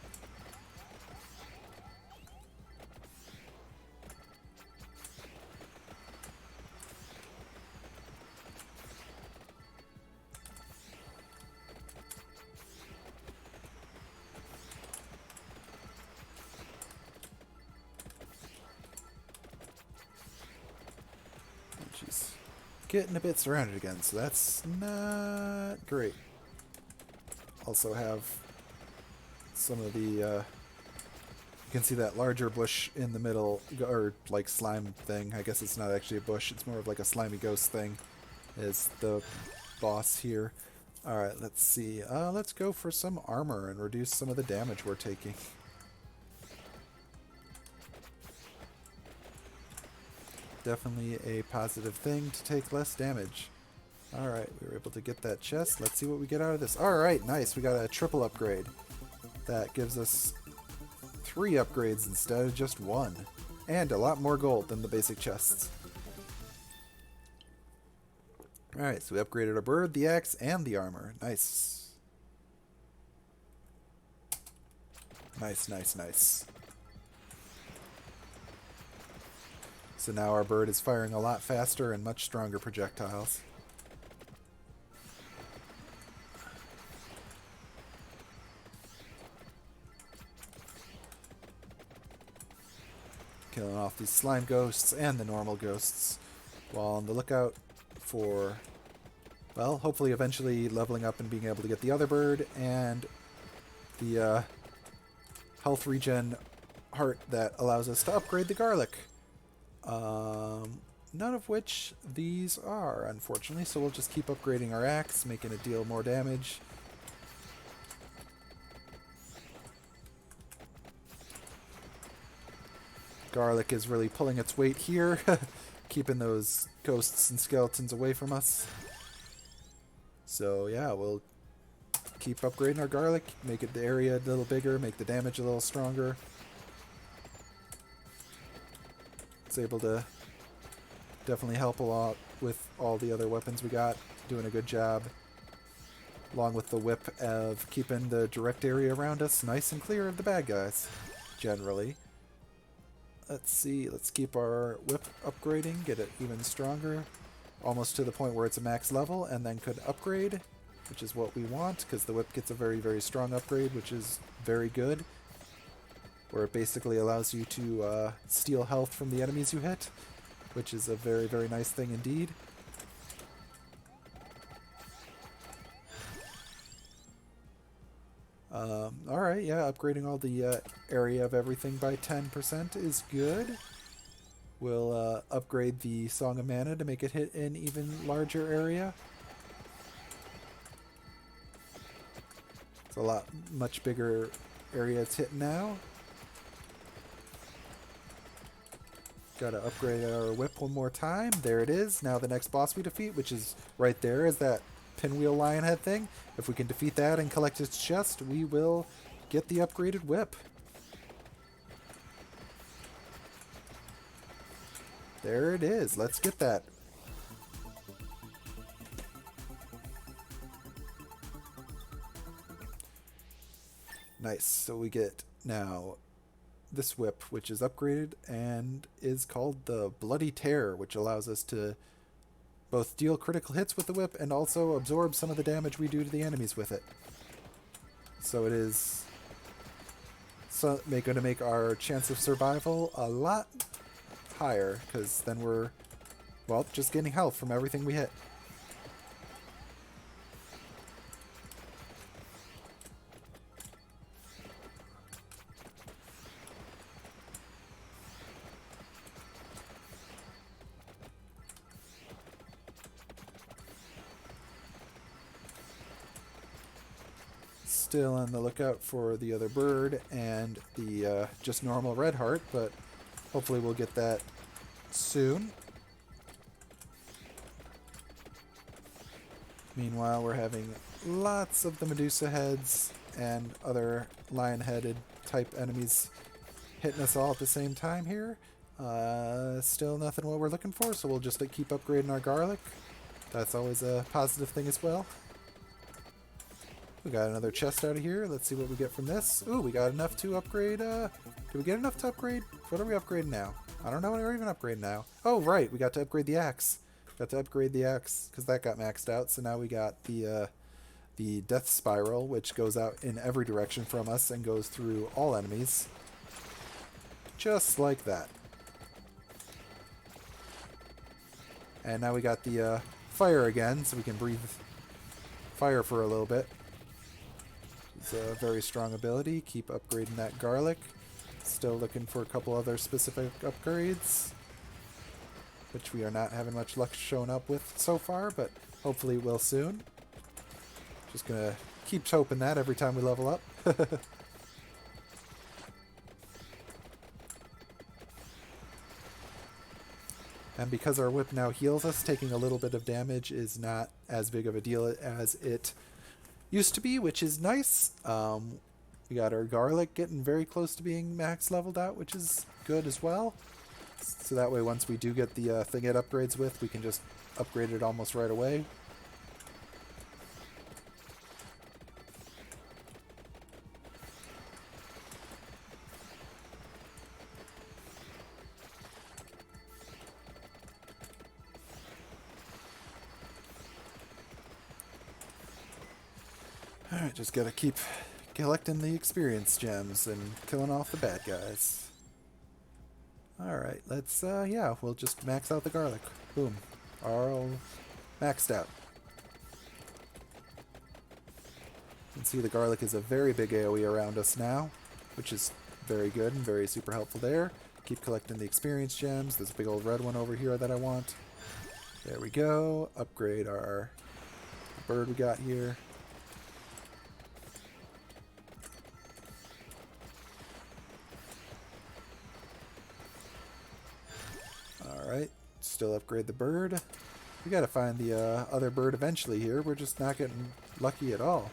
getting a bit surrounded again, so that's not great. Also have some of the, you can see that larger bush in the middle, or like slime thing. I guess it's not actually a bush, it's more of like a slimy ghost thing, is the boss here. Alright, let's see. Let's go for some armor and reduce some of the damage we're taking. Definitely a positive thing to take less damage. Alright, we were able to get that chest. Let's see what we get out of this. Alright, nice. We got a triple upgrade. That gives us 3 upgrades instead of just 1. And a lot more gold than the basic chests. Alright, so we upgraded our bird, the axe, and the armor. Nice. Nice, nice, nice. So now our bird is firing a lot faster and much stronger projectiles. Killing off these slime ghosts and the normal ghosts, while on the lookout for, well, hopefully eventually leveling up and being able to get the other bird and the health regen heart that allows us to upgrade the garlic. None of which these are, unfortunately, so we'll just keep upgrading our axe, making it deal more damage. Garlic is really pulling its weight here, keeping those ghosts and skeletons away from us. So yeah, we'll keep upgrading our garlic, make it the area a little bigger, make the damage a little stronger. It's able to definitely help a lot with all the other weapons we got, doing a good job. Along with the whip of keeping the direct area around us nice and clear of the bad guys, generally. Let's see, let's keep our whip upgrading, get it even stronger, almost to the point where it's a max level, and then could upgrade, which is what we want, because the whip gets a very, very strong upgrade, which is very good, where it basically allows you to steal health from the enemies you hit, which is a very, very nice thing indeed. Alright, yeah, upgrading all the area of everything by 10% is good. We'll upgrade the Song of Mana to make it hit an even larger area. It's a much bigger area it's hitting now. Gotta upgrade our whip one more time. There it is. Now the next boss we defeat, which is right there, is that pinwheel lion head thing. If we can defeat that and collect its chest, we will get the upgraded whip. There it is. Let's get that. Nice. So we get now this whip, which is upgraded and is called the Bloody Tear, which allows us to both deal critical hits with the whip and also absorb some of the damage we do to the enemies with it. So it is going to make our chance of survival a lot higher, because then we're, well, just getting health from everything we hit. Still on the lookout for the other bird and the just normal red heart, but hopefully we'll get that soon. Meanwhile, we're having lots of the Medusa heads and other lion-headed type enemies hitting us all at the same time here. Still nothing what we're looking for, so we'll just keep upgrading our garlic. That's always a positive thing as well. We got another chest out of here. Let's see what we get from this. Ooh, we got enough to upgrade. Did we get enough to upgrade? What are we upgrading now? I don't know what we're even upgrading now. Oh, right. We got to upgrade the axe. Got to upgrade the axe because that got maxed out. So now we got the death spiral, which goes out in every direction from us and goes through all enemies. Just like that. And now we got the fire again, so we can breathe fire for a little bit. It's a very strong ability. Keep upgrading that garlic. Still looking for a couple other specific upgrades, which we are not having much luck showing up with so far, but hopefully will soon. Just gonna keep hoping that every time we level up. And because our whip now heals us, taking a little bit of damage is not as big of a deal as it used to be, which is nice. We got our garlic getting very close to being max leveled out, which is good as well. So that way once we do get the thing it upgrades with, we can just upgrade it almost right away. Alright, just gotta keep collecting the experience gems and killing off the bad guys. Alright, let's, yeah, we'll just max out the garlic. Boom. All maxed out. You can see the garlic is a very big AoE around us now, which is very good and very super helpful there. Keep collecting the experience gems. There's a big old red one over here that I want. There we go. Upgrade our bird we got here. Alright, still upgrade the bird. We gotta find the other bird eventually here. We're just not getting lucky at all.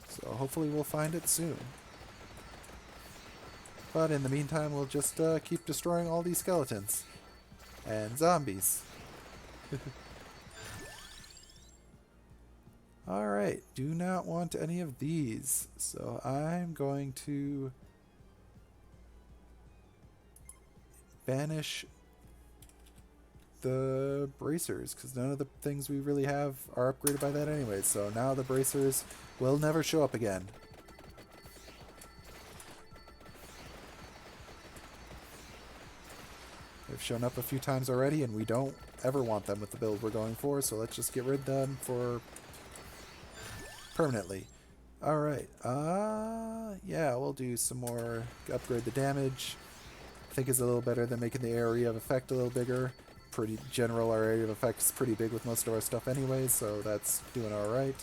So hopefully we'll find it soon. But in the meantime, we'll just keep destroying all these skeletons. And zombies. Alright, do not want any of these. So I'm going to banish the bracers, because none of the things we really have are upgraded by that anyway. So now the bracers will never show up again. They've shown up a few times already, and we don't ever want them with the build we're going for, so let's just get rid of them for permanently. Alright, yeah, we'll do some more, upgrade the damage. I think is a little better than making the area of effect a little bigger. Pretty general, our area of effect is pretty big with most of our stuff anyway, so that's doing alright.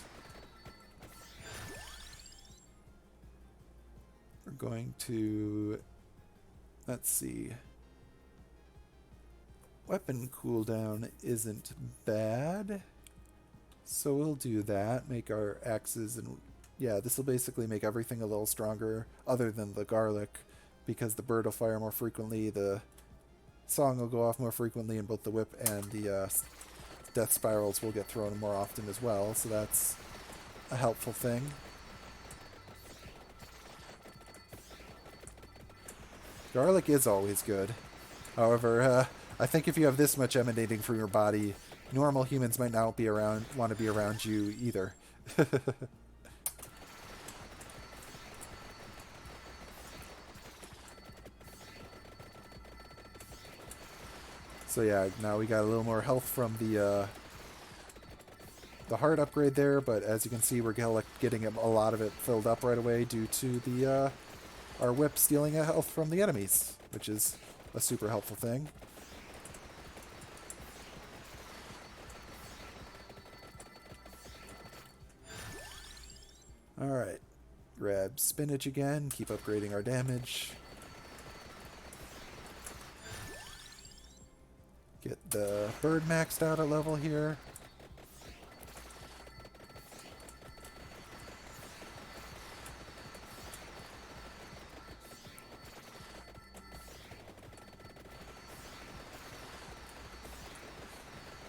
We're going to, let's see, weapon cooldown isn't bad. So we'll do that, make our axes, and yeah, this will basically make everything a little stronger other than the garlic, because the bird will fire more frequently, the song will go off more frequently, and both the whip and the death spirals will get thrown more often as well, so that's a helpful thing. Garlic is always good. However, I think if you have this much emanating from your body, normal humans might not want to be around you either. So yeah, now we got a little more health from the heart upgrade there, but as you can see, we're getting a lot of it filled up right away due to the our whip stealing a health from the enemies, which is a super helpful thing. Alright, grab spinach again, keep upgrading our damage. Get the bird maxed out at level here.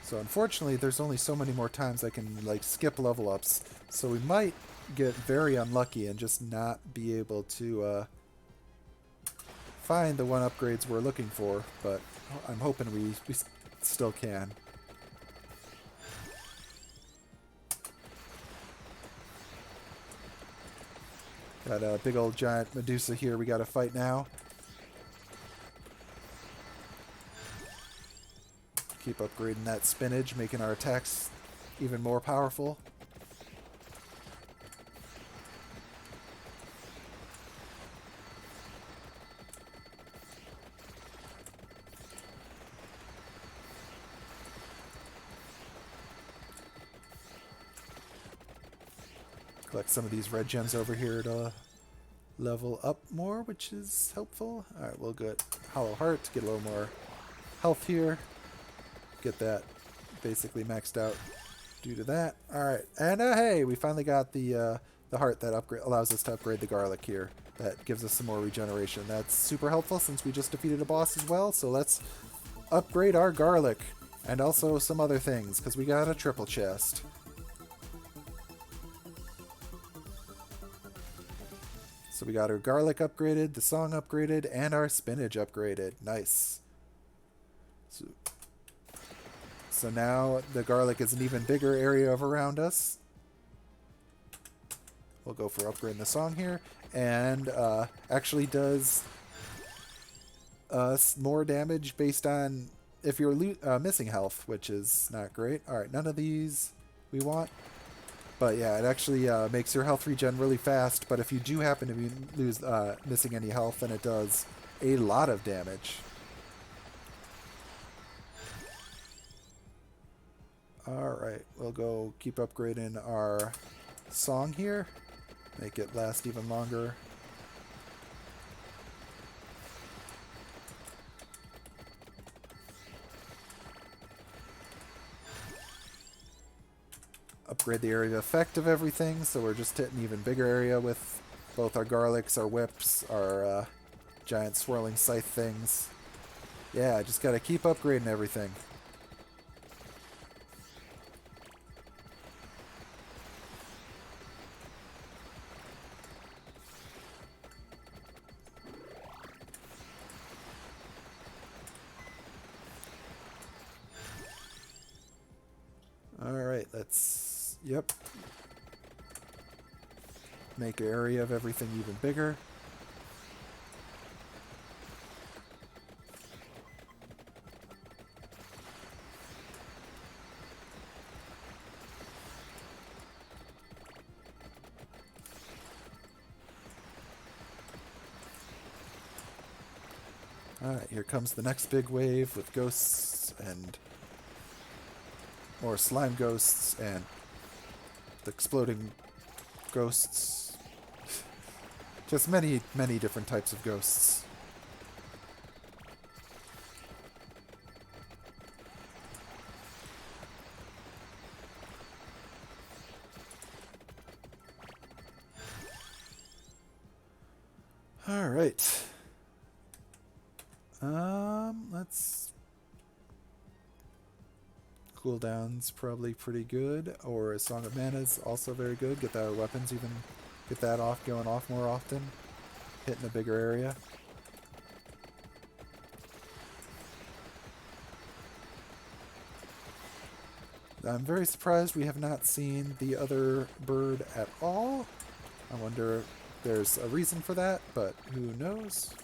So unfortunately, there's only so many more times I can like skip level ups, so we might get very unlucky and just not be able to find the one upgrades we're looking for, but I'm hoping we still can. Got a big old giant Medusa here we gotta fight now. Keep upgrading that spinach, making our attacks even more powerful. Collect some of these red gems over here to level up more, which is helpful. Alright, we'll get Hollow Heart to get a little more health here. Get that basically maxed out due to that. Alright, and hey, we finally got the heart that allows us to upgrade the garlic here. That gives us some more regeneration. That's super helpful since we just defeated a boss as well, so let's upgrade our garlic. And also some other things, because we got a triple chest. So we got our garlic upgraded, the song upgraded, and our spinach upgraded. Nice. So now the garlic is an even bigger area of around us. We'll go for upgrading the song here. And actually does more damage based on if you're missing health, which is not great. Alright, none of these we want. But yeah, it actually makes your health regen really fast, but if you do happen to be missing any health, then it does a lot of damage. Alright, we'll go keep upgrading our song here. Make it last even longer. Upgrade the area of effect of everything, so we're just hitting an even bigger area with both our garlics, our whips, our giant swirling scythe things. Yeah, just gotta keep upgrading everything. Alright, let's... Yep. Make an area of everything even bigger. Alright, here comes the next big wave with ghosts and more slime ghosts and the exploding ghosts. Just many, many different types of ghosts. Alright. Let's... Cooldown's probably pretty good, or a Song of Mana's also very good. Get our weapons even, get that off, going off more often. Hitting a bigger area. I'm very surprised we have not seen the other bird at all. I wonder if there's a reason for that, but who knows?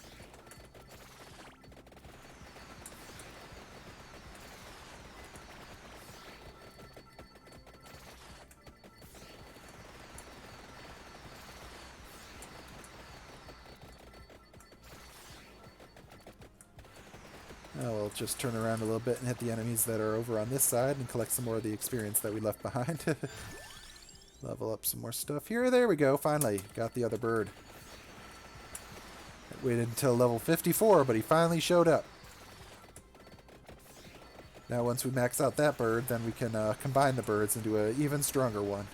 We'll just turn around a little bit and hit the enemies that are over on this side and collect some more of the experience that we left behind. Level up some more stuff here. There we go. Finally got the other bird. I waited until level 54, but he finally showed up. Now once we max out that bird, then we can combine the birds into an even stronger one.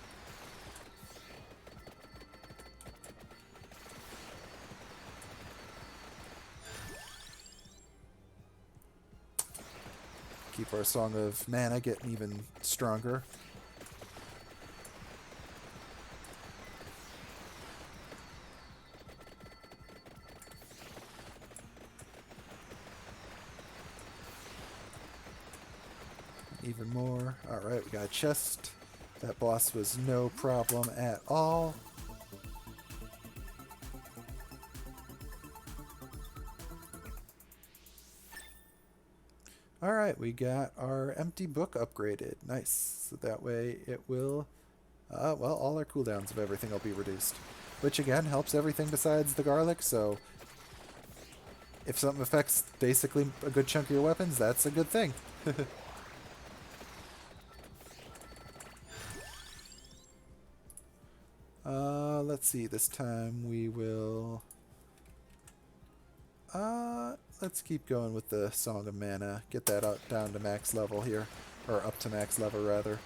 Keep our Song of Mana getting even stronger. Even more. Alright, we got a chest. That boss was no problem at all. Alright, we got our empty book upgraded. Nice. So that way it will, well, all our cooldowns of everything will be reduced. Which again helps everything besides the garlic, so if something affects basically a good chunk of your weapons, that's a good thing. Let's see, this time we will... let's keep going with the Song of Mana. Get that up, down to max level here. Or up to max level, rather.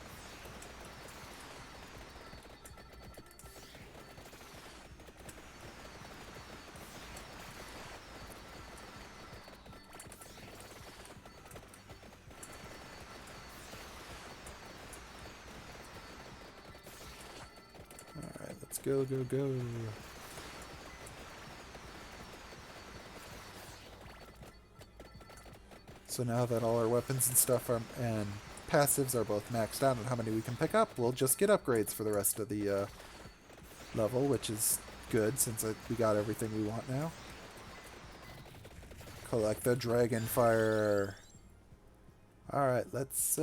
Alright, let's go, go, go. So now that all our weapons and stuff are, and passives are both maxed out on how many we can pick up, we'll just get upgrades for the rest of the level, which is good since we got everything we want now. Collect the Dragon Fire. Alright, let's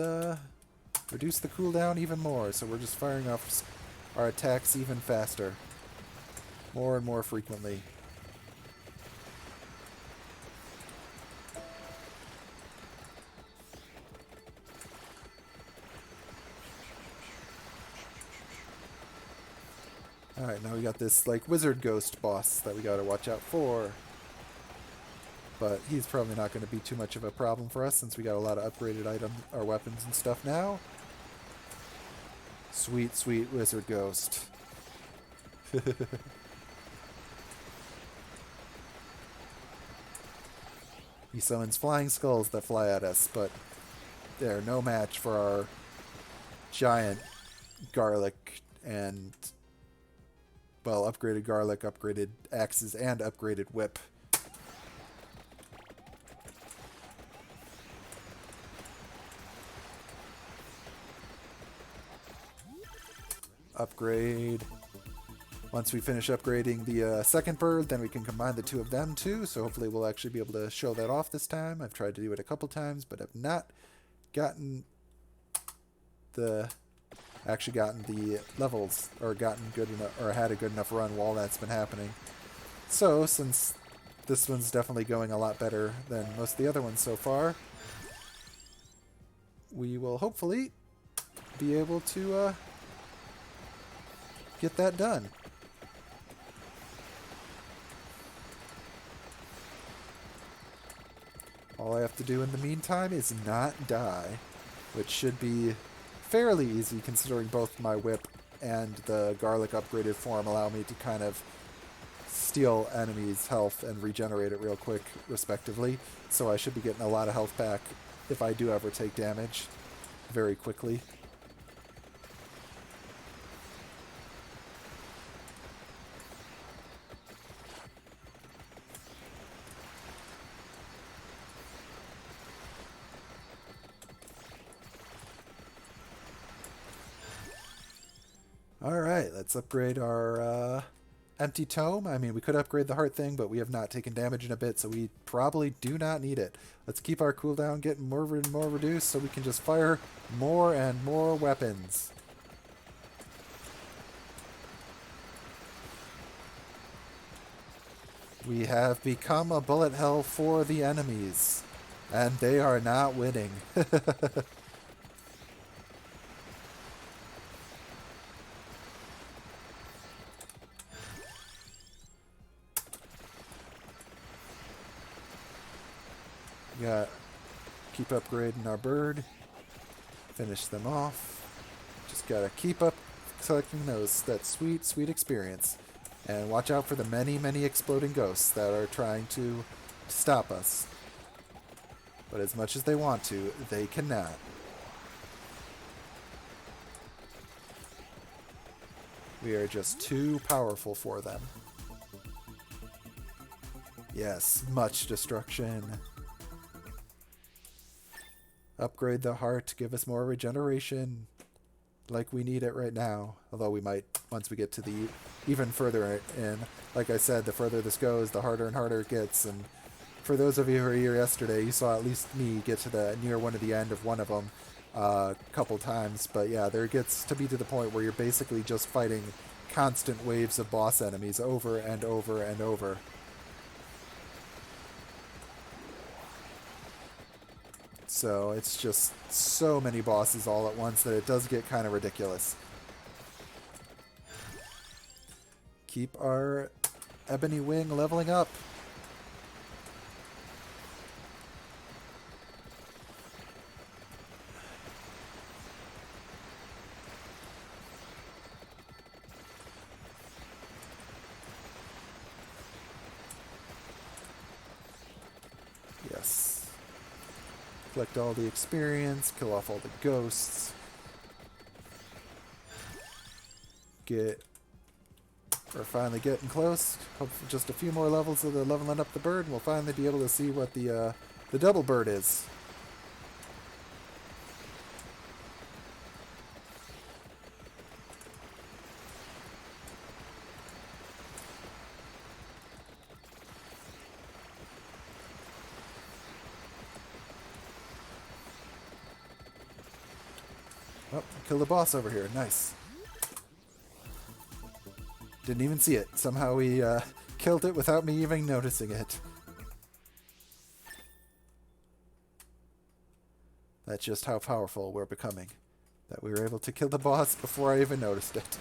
reduce the cooldown even more, so we're just firing off our attacks even faster. More and more frequently. Alright, now we got this, like, wizard ghost boss that we gotta watch out for. But he's probably not going to be too much of a problem for us since we got a lot of upgraded items, our weapons and stuff now. Sweet, sweet wizard ghost. He summons flying skulls that fly at us, but they're no match for our giant garlic and, well, upgraded garlic, upgraded axes, and upgraded whip. Upgrade. Once we finish upgrading the second bird, then we can combine the two of them too, so hopefully we'll actually be able to show that off this time. I've tried to do it a couple times, but have not gotten the levels, or gotten good enough, or had a good enough run while that's been happening. So since this one's definitely going a lot better than most of the other ones so far, we will hopefully be able to get that done. All I have to do in the meantime is not die, which should be fairly easy considering both my whip and the garlic upgraded form allow me to kind of steal enemies' health and regenerate it real quick, respectively. So I should be getting a lot of health back if I do ever take damage very quickly. Alright, let's upgrade our empty tome. I mean, we could upgrade the heart thing, but we have not taken damage in a bit, so we probably do not need it. Let's keep our cooldown getting more and more reduced so we can just fire more and more weapons. We have become a bullet hell for the enemies, and they are not winning. Got keep upgrading our bird. Finish them off. Just gotta keep up collecting that sweet, sweet experience. And watch out for the many, many exploding ghosts that are trying to stop us. But as much as they want to, they cannot. We are just too powerful for them. Yes, much destruction. Upgrade the heart, give us more regeneration, like we need it right now. Although we might, once we get to the even further in. Like I said, the further this goes, the harder and harder it gets, and for those of you who were here yesterday, you saw at least me get to the near one of the end of one of them a couple times. But yeah, there gets to be to the point where you're basically just fighting constant waves of boss enemies over and over and over. So it's just so many bosses all at once that it does get kind of ridiculous. Keep our Ebony Wing leveling up. Yes. Collect all the experience, kill off all the ghosts. We're finally getting close. Hope for just a few more levels of the leveling up the bird, and we'll finally be able to see what the double bird is. Oh, kill the boss over here. Nice. Didn't even see it. Somehow we killed it without me even noticing it. That's just how powerful we're becoming. That we were able to kill the boss before I even noticed it.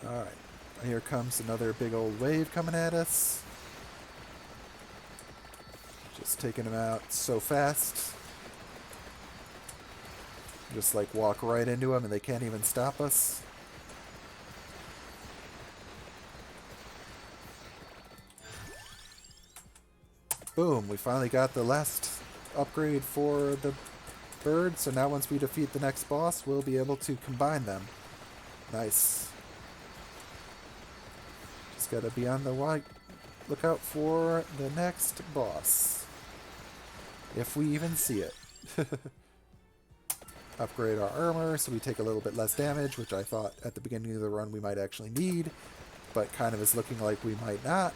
Alright, here comes another big old wave coming at us. Just taking them out so fast. Just like walk right into them and they can't even stop us. Boom, we finally got the last upgrade for the bird, so now once we defeat the next boss, we'll be able to combine them. Nice. Just gotta be on the lookout for the next boss. If we even see it. Upgrade our armor so we take a little bit less damage, which I thought at the beginning of the run we might actually need, but kind of is looking like we might not.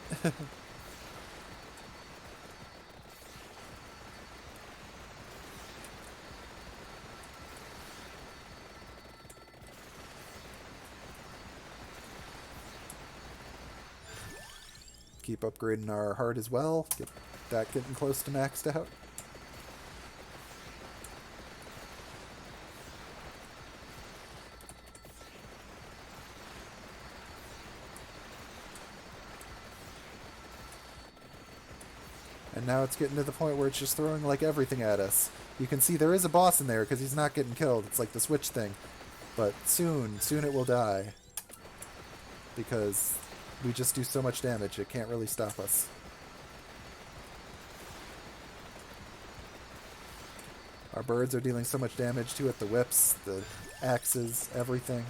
Keep upgrading our heart as well. Get that getting close to maxed out. And now it's getting to the point where it's just throwing like everything at us. You can see there is a boss in there because he's not getting killed. It's like the switch thing. But soon it will die. Because we just do so much damage, it can't really stop us. Our birds are dealing so much damage to it, the whips, the axes, everything.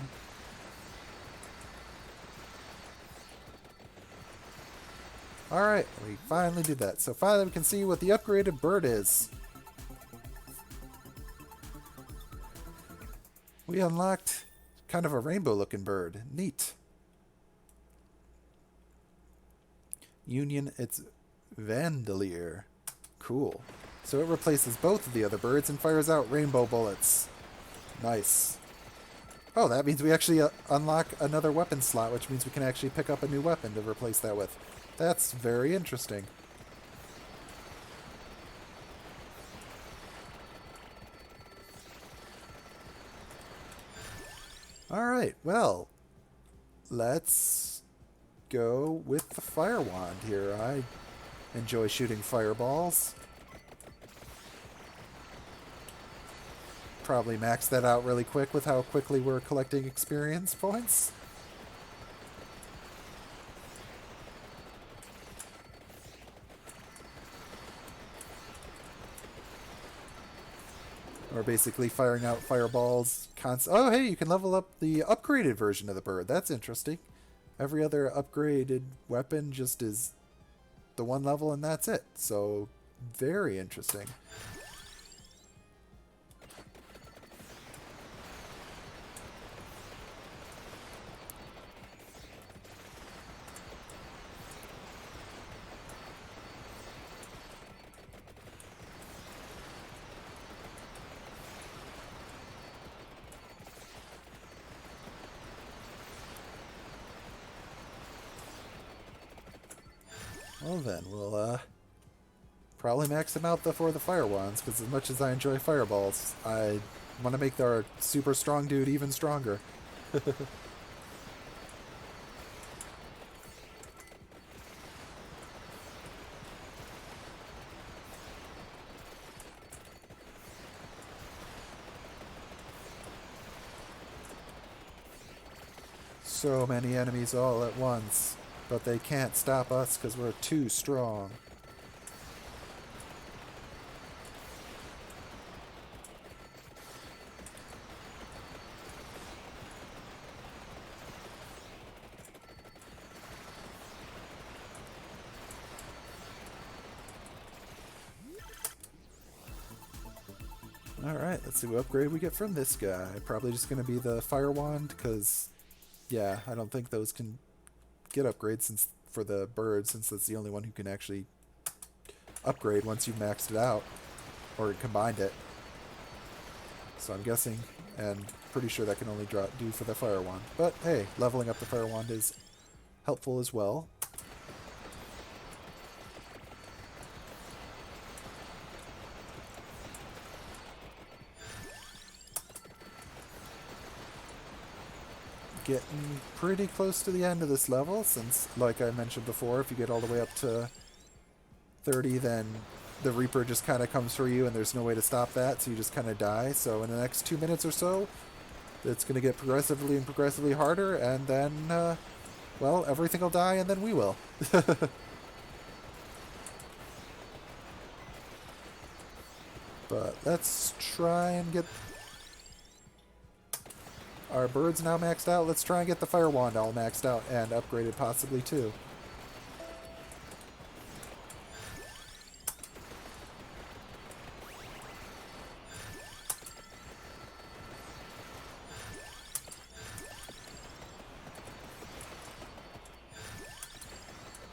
Alright, we finally did that. So finally we can see what the upgraded bird is. We unlocked kind of a rainbow looking bird. Neat. Union, it's Vandalier. Cool. So it replaces both of the other birds and fires out rainbow bullets. Nice. Oh, that means we actually unlock another weapon slot, which means we can actually pick up a new weapon to replace that with. That's very interesting. Alright, well, let's go with the fire wand here. I enjoy shooting fireballs. Probably max that out really quick with how quickly we're collecting experience points. Or basically firing out fireballs. Oh, hey, you can level up the upgraded version of the bird. That's interesting. Every other upgraded weapon just is the one level and that's it. So very interesting. Well then, we'll probably max them out for the fire wands, because as much as I enjoy fireballs, I want to make our super strong dude even stronger. So many enemies all at once, but they can't stop us because we're too strong. Alright, let's see what upgrade we get from this guy. Probably just going to be the fire wand, because, yeah, I don't think those can get upgrades since for the bird, since that's the only one who can actually upgrade once you've maxed it out, or combined it. So I'm guessing, and pretty sure that can only do for the fire wand. But hey, leveling up the fire wand is helpful as well. Getting pretty close to the end of this level, since, like I mentioned before, if you get all the way up to 30, then the Reaper just kind of comes for you and there's no way to stop that, so you just kind of die. So in the next 2 minutes or so, it's going to get progressively and progressively harder, and then, well, everything will die, and then we will. But let's try and get our birds now maxed out. Let's try and get the fire wand all maxed out and upgraded possibly too.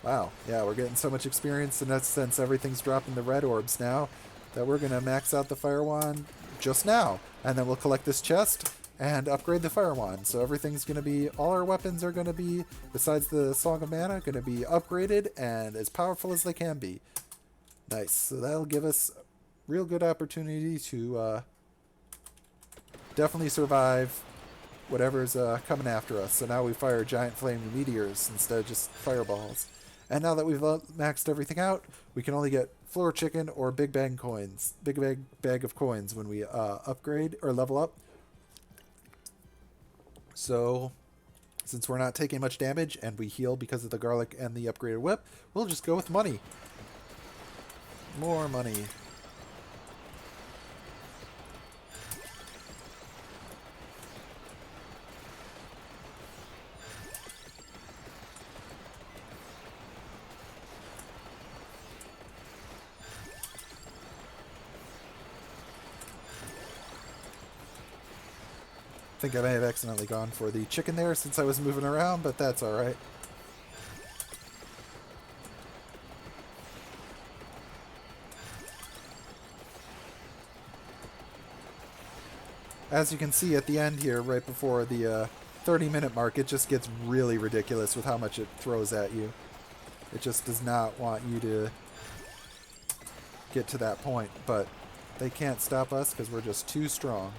Wow, yeah, we're getting so much experience in that sense. Everything's dropping the red orbs now that we're going to max out the fire wand just now. And then we'll collect this chest and upgrade the fire wand. So everything's going to be, all our weapons are going to be, besides the Song of Mana, going to be upgraded and as powerful as they can be. Nice. So that'll give us a real good opportunity to definitely survive whatever's coming after us. So now we fire giant flaming meteors instead of just fireballs. And now that we've maxed everything out, we can only get floor chicken or big bag coins, bag of coins when we upgrade or level up. So, since we're not taking much damage and we heal because of the garlic and the upgraded whip, we'll just go with money. More money. I think I may have accidentally gone for the chicken there since I was moving around, but that's alright. As you can see at the end here, right before the 30-minute mark, it just gets really ridiculous with how much it throws at you. It just does not want you to get to that point, but they can't stop us because we're just too strong.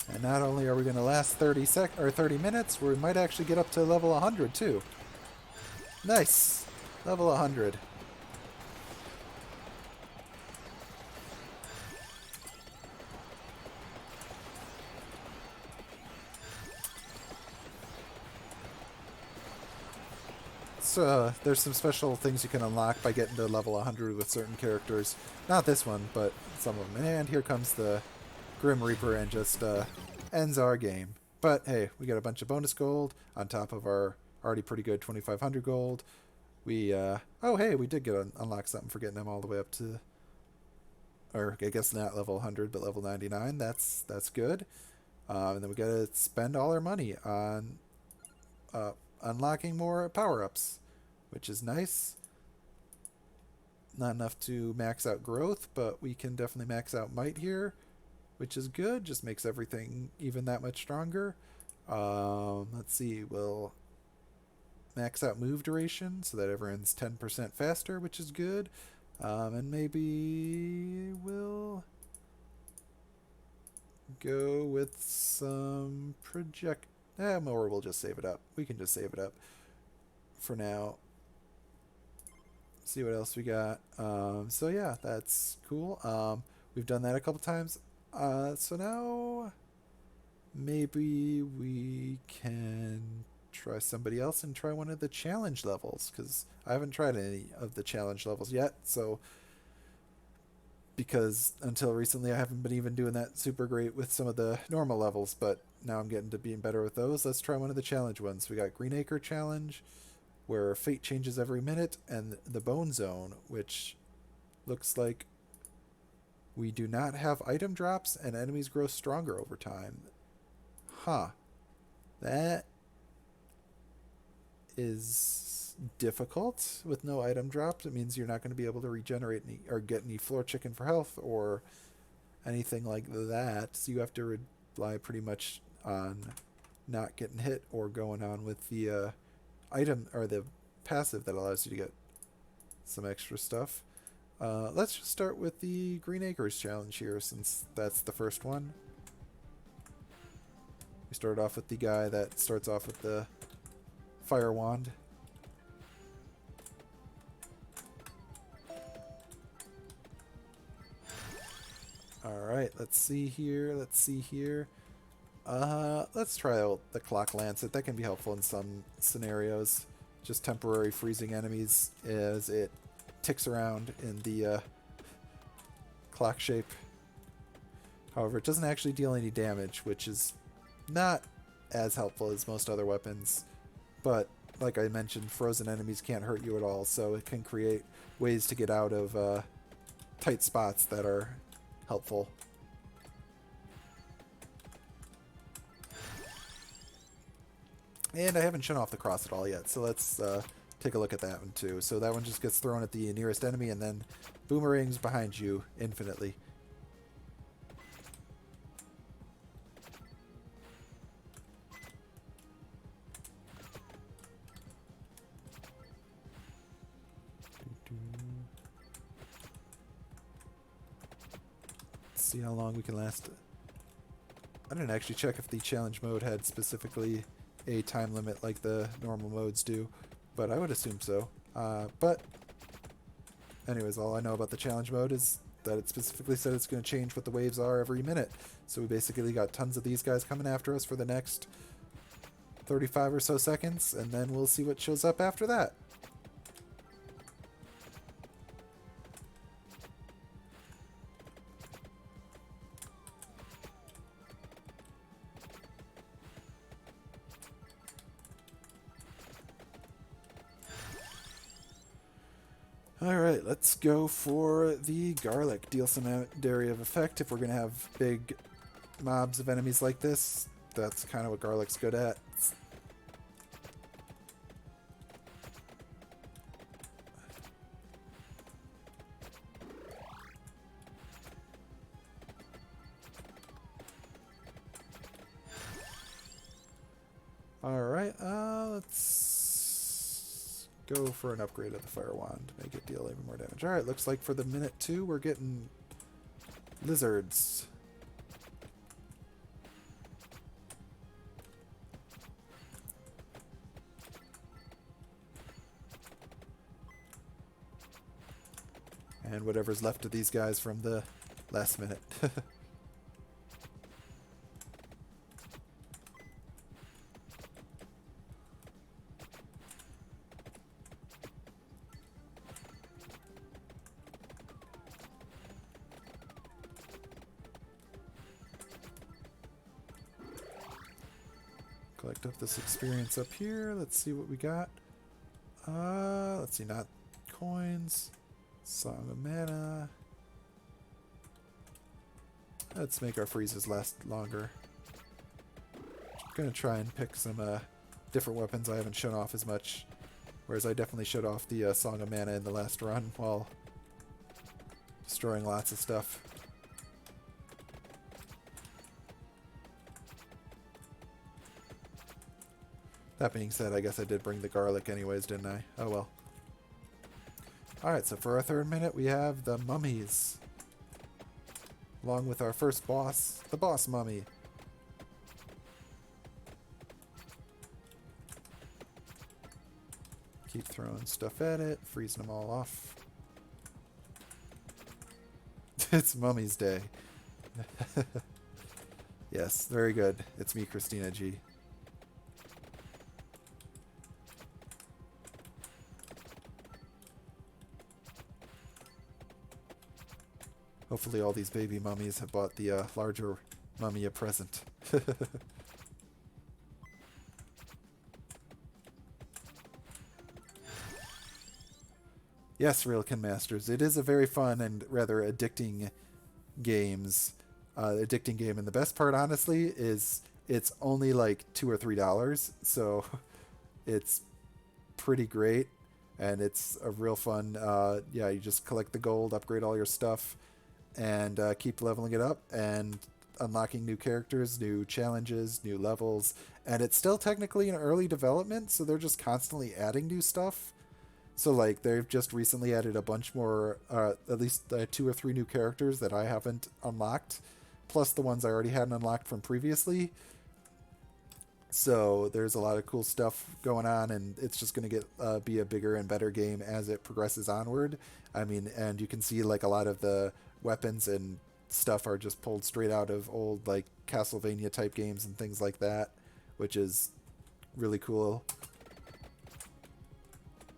And not only are we going to last 30 minutes, we might actually get up to level 100 too. Nice! Level 100. there's some special things you can unlock by getting to level 100 with certain characters. Not this one, but some of them. And here comes the Grim Reaper and just ends our game. But hey, we got a bunch of bonus gold on top of our already pretty good 2,500 gold. We oh hey, we did get unlock something for getting them all the way up to, or I guess not level 100, but level 99. That's good. And then we gotta spend all our money on unlocking more power-ups, which is nice. Not enough to max out growth, but we can definitely max out might here, which is good. Just makes everything even that much stronger. Let's see, we'll max out move duration so that everyone's 10% faster, which is good. And maybe we'll go with some project... or we'll just save it up. We can just save it up for now. See what else we got. So yeah, that's cool. We've done that a couple times. So now maybe we can try somebody else and try one of the challenge levels, because I haven't tried any of the challenge levels yet. So because until recently I haven't been even doing that super great with some of the normal levels, but now I'm getting to being better with those. Let's try one of the challenge ones. We got Greenacre Challenge, where fate changes every minute, and the Bone Zone, which looks like we do not have item drops and enemies grow stronger over time. Huh. That is difficult with no item drops. It means you're not going to be able to regenerate any, or get any floor chicken for health or anything like that. So you have to rely pretty much on not getting hit or going on with the item or the passive that allows you to get some extra stuff. Let's just start with the Green Acres challenge here, since that's the first one. We started off with the guy that starts off with the fire wand. Alright, let's see here. Let's try out the Clock Lancet. That can be helpful in some scenarios. Just temporary freezing enemies as it ticks around in the clock shape. However, it doesn't actually deal any damage, which is not as helpful as most other weapons. But, like I mentioned, frozen enemies can't hurt you at all, so it can create ways to get out of tight spots that are helpful. And I haven't shown off the cross at all yet, so let's take a look at that one too. So that one just gets thrown at the nearest enemy and then boomerangs behind you infinitely. Let's see how long we can last. I didn't actually check if the challenge mode had specifically a time limit like the normal modes do, but I would assume so. But anyways, all I know about the challenge mode is that it specifically said it's going to change what the waves are every minute. So we basically got tons of these guys coming after us for the next 35 or so seconds, and then we'll see what shows up after that. Alright, let's go for the garlic. Deal some area of effect if we're going to have big mobs of enemies like this. That's kind of what garlic's good at. Alright, let's go for an upgrade of the fire wand. Make it deal even more damage. Alright, looks like for the minute 2 we're getting lizards. And whatever's left of these guys from the last minute. Collect up this experience up here. Let's see what we got. Let's see, not coins. Song of Mana. Let's make our freezes last longer. Gonna try and pick some different weapons I haven't shown off as much. Whereas I definitely showed off the Song of Mana in the last run while destroying lots of stuff. That being said, I guess I did bring the garlic anyways, didn't I? Oh well. Alright, so for our third minute we have the mummies. Along with our first boss, the boss mummy. Keep throwing stuff at it, freezing them all off. It's Mummy's Day. Yes, very good. It's me, Christina G. Hopefully all these baby mummies have bought the larger mummy a present. Yes, Railkin Masters. It is a very fun and rather addicting game. And the best part, honestly, is it's only like $2 or $3. So it's pretty great. And it's a real fun, yeah, you just collect the gold, upgrade all your stuff, and keep leveling it up and unlocking new characters, new challenges, new levels. And it's still technically in early development, so they're just constantly adding new stuff. So like they've just recently added a bunch more, at least 2 or 3 new characters that I haven't unlocked, plus the ones I already hadn't unlocked from previously. So there's a lot of cool stuff going on, and it's just going to get be a bigger and better game as it progresses onward. I mean, and you can see like a lot of the weapons and stuff are just pulled straight out of old like Castlevania type games and things like that, which is really cool.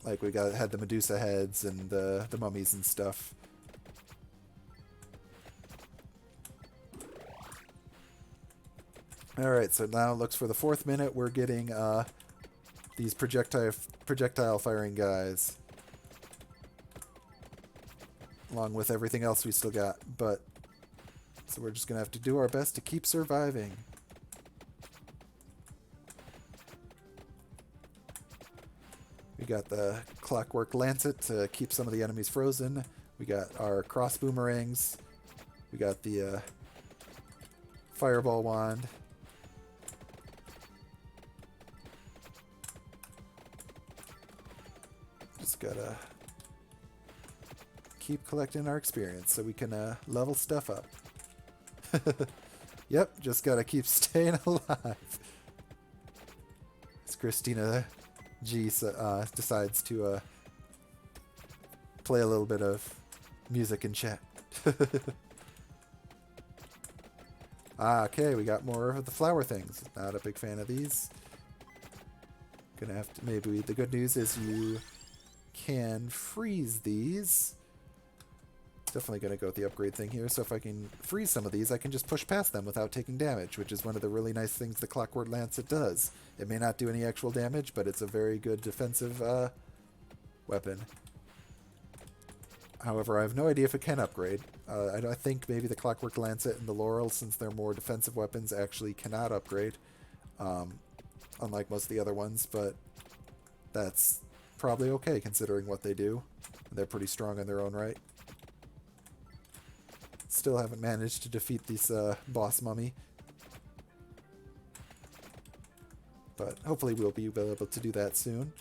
Like we had the Medusa heads and the mummies and stuff. Alright, so now it looks for the 4th minute we're getting these projectile firing guys. Along with everything else we still got. But so we're just gonna have to do our best to keep surviving. We got the Clockwork Lancet to keep some of the enemies frozen. We got our cross boomerangs. We got the fireball wand. Just gotta keep collecting our experience so we can level stuff up. Yep, just gotta keep staying alive. As Christina G decides to play a little bit of music in chat. Okay, we got more of the flower things. Not a big fan of these. Gonna have to, maybe the good news is you can freeze these. Definitely gonna go with the upgrade thing here, so if I can freeze some of these, I can just push past them without taking damage, which is one of the really nice things the Clockwork Lancet does. It may not do any actual damage, but it's a very good defensive weapon. However, I have no idea if it can upgrade. I think maybe the Clockwork Lancet and the Laurel, since they're more defensive weapons, actually cannot upgrade, unlike most of the other ones, but that's probably okay considering what they do. They're pretty strong in their own right. Still haven't managed to defeat this boss mummy. But hopefully we'll be able to do that soon.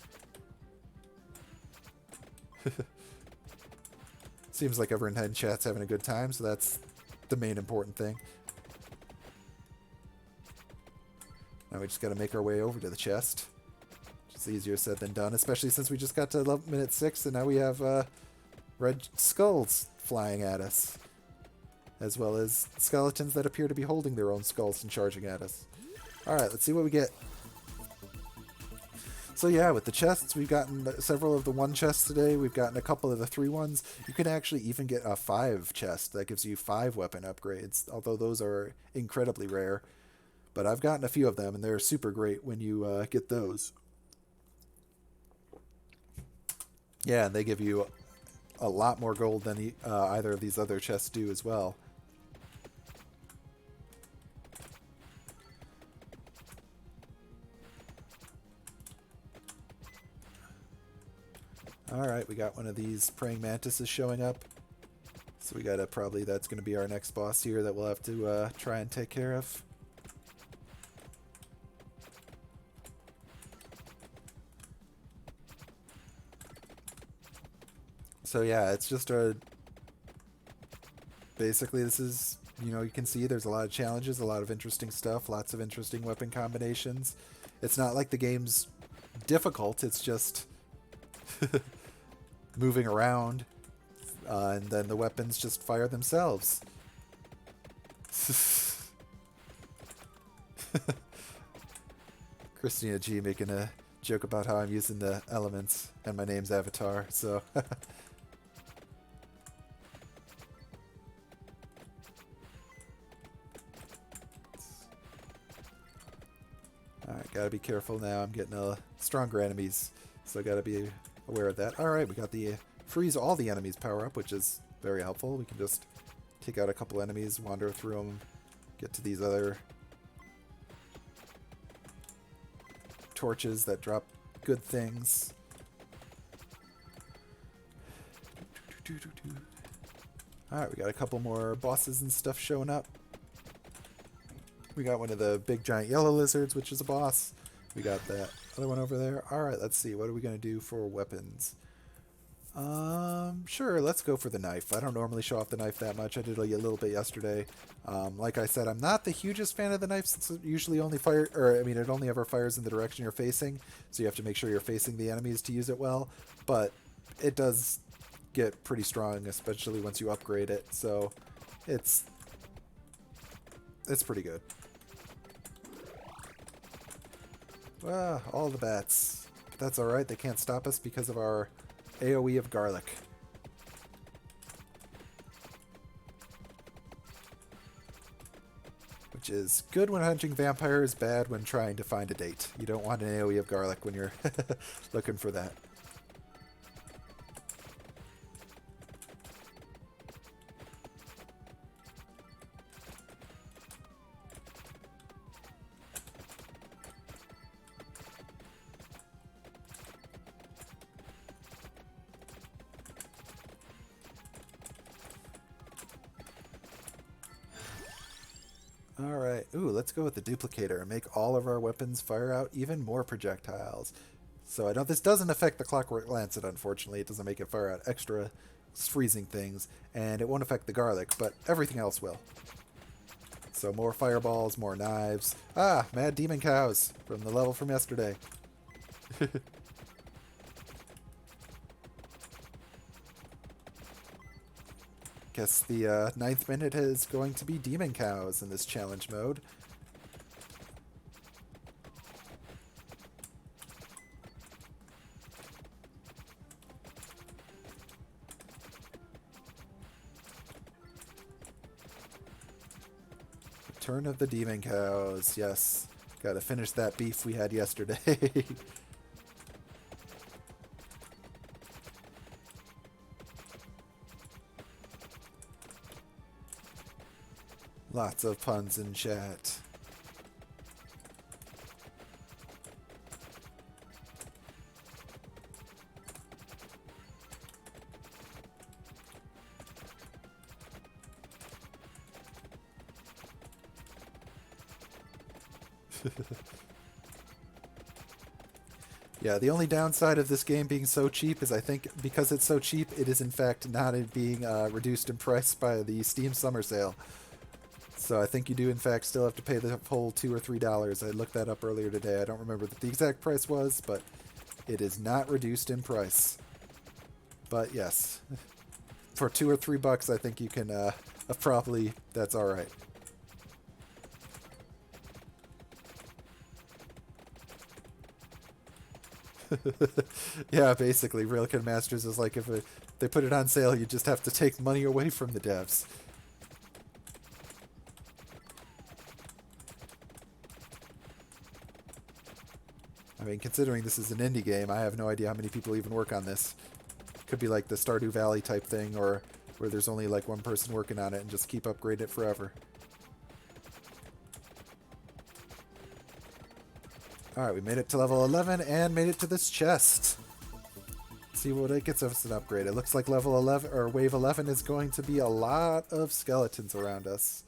Seems like everyone in chat's having a good time, so that's the main important thing. Now we just gotta make our way over to the chest. It's easier said than done, especially since we just got to minute 6 and now we have red skulls flying at us. As well as skeletons that appear to be holding their own skulls and charging at us. Alright, let's see what we get. So yeah, with the chests, we've gotten several of the 1 chests today. We've gotten a couple of the 3 ones. You can actually even get a 5 chest that gives you 5 weapon upgrades, although those are incredibly rare. But I've gotten a few of them, and they're super great when you get those. Yeah, and they give you a lot more gold than either of these other chests do as well. Alright, we got one of these praying mantises showing up. So we gotta probably, that's gonna be our next boss here that we'll have to try and take care of. So yeah, it's just basically this is, you know, you can see there's a lot of challenges, a lot of interesting stuff, lots of interesting weapon combinations. It's not like the game's difficult, it's just moving around, and then the weapons just fire themselves. Christina G making a joke about how I'm using the elements, and my name's Avatar, so... Alright, gotta be careful now. I'm getting stronger enemies, so gotta be aware of that. Alright, we got the freeze all the enemies power up, which is very helpful. We can just take out a couple enemies, wander through them, get to these other torches that drop good things. Alright, we got a couple more bosses and stuff showing up. We got one of the big giant yellow lizards, which is a boss. We got that other one over there. Alright, let's see. What are we going to do for weapons? Sure, let's go for the knife. I don't normally show off the knife that much. I did a little bit yesterday. Like I said, I'm not the hugest fan of the knife since it usually only it only ever fires in the direction you're facing. So you have to make sure you're facing the enemies to use it well. But it does get pretty strong, especially once you upgrade it. So it's pretty good. Ah, all the bats. But that's alright, they can't stop us because of our AoE of garlic. Which is good when hunting vampires, bad when trying to find a date. You don't want an AoE of garlic when you're looking for that. Alright, ooh, let's go with the duplicator and make all of our weapons fire out even more projectiles. So I know this doesn't affect the Clockwork Lancet, unfortunately. It doesn't make it fire out extra freezing things, and it won't affect the garlic, but everything else will. So more fireballs, more knives. Ah, mad demon cows from the level from yesterday. Guess the 9th minute is going to be demon cows in this challenge mode. Return of the demon cows, yes. Gotta finish that beef we had yesterday. Lots of puns in chat. Yeah, the only downside of this game being so cheap is I think because it's so cheap, it is in fact not being reduced in price by the Steam Summer Sale. So I think you do in fact still have to pay the whole $2 or $3. I looked that up earlier today. I don't remember what the exact price was, but it is not reduced in price. But yes, for $2 or $3, I think you can probably, that's all right. Yeah, basically, Railgun Masters is like if they put it on sale, you just have to take money away from the devs. I mean, considering this is an indie game, I have no idea how many people even work on this. Could be like the Stardew Valley type thing, or where there's only like one person working on it and just keep upgrading it forever. Alright, we made it to level 11 and made it to this chest. Let's see what it gets us an upgrade. It looks like level 11 or wave 11 is going to be a lot of skeletons around us.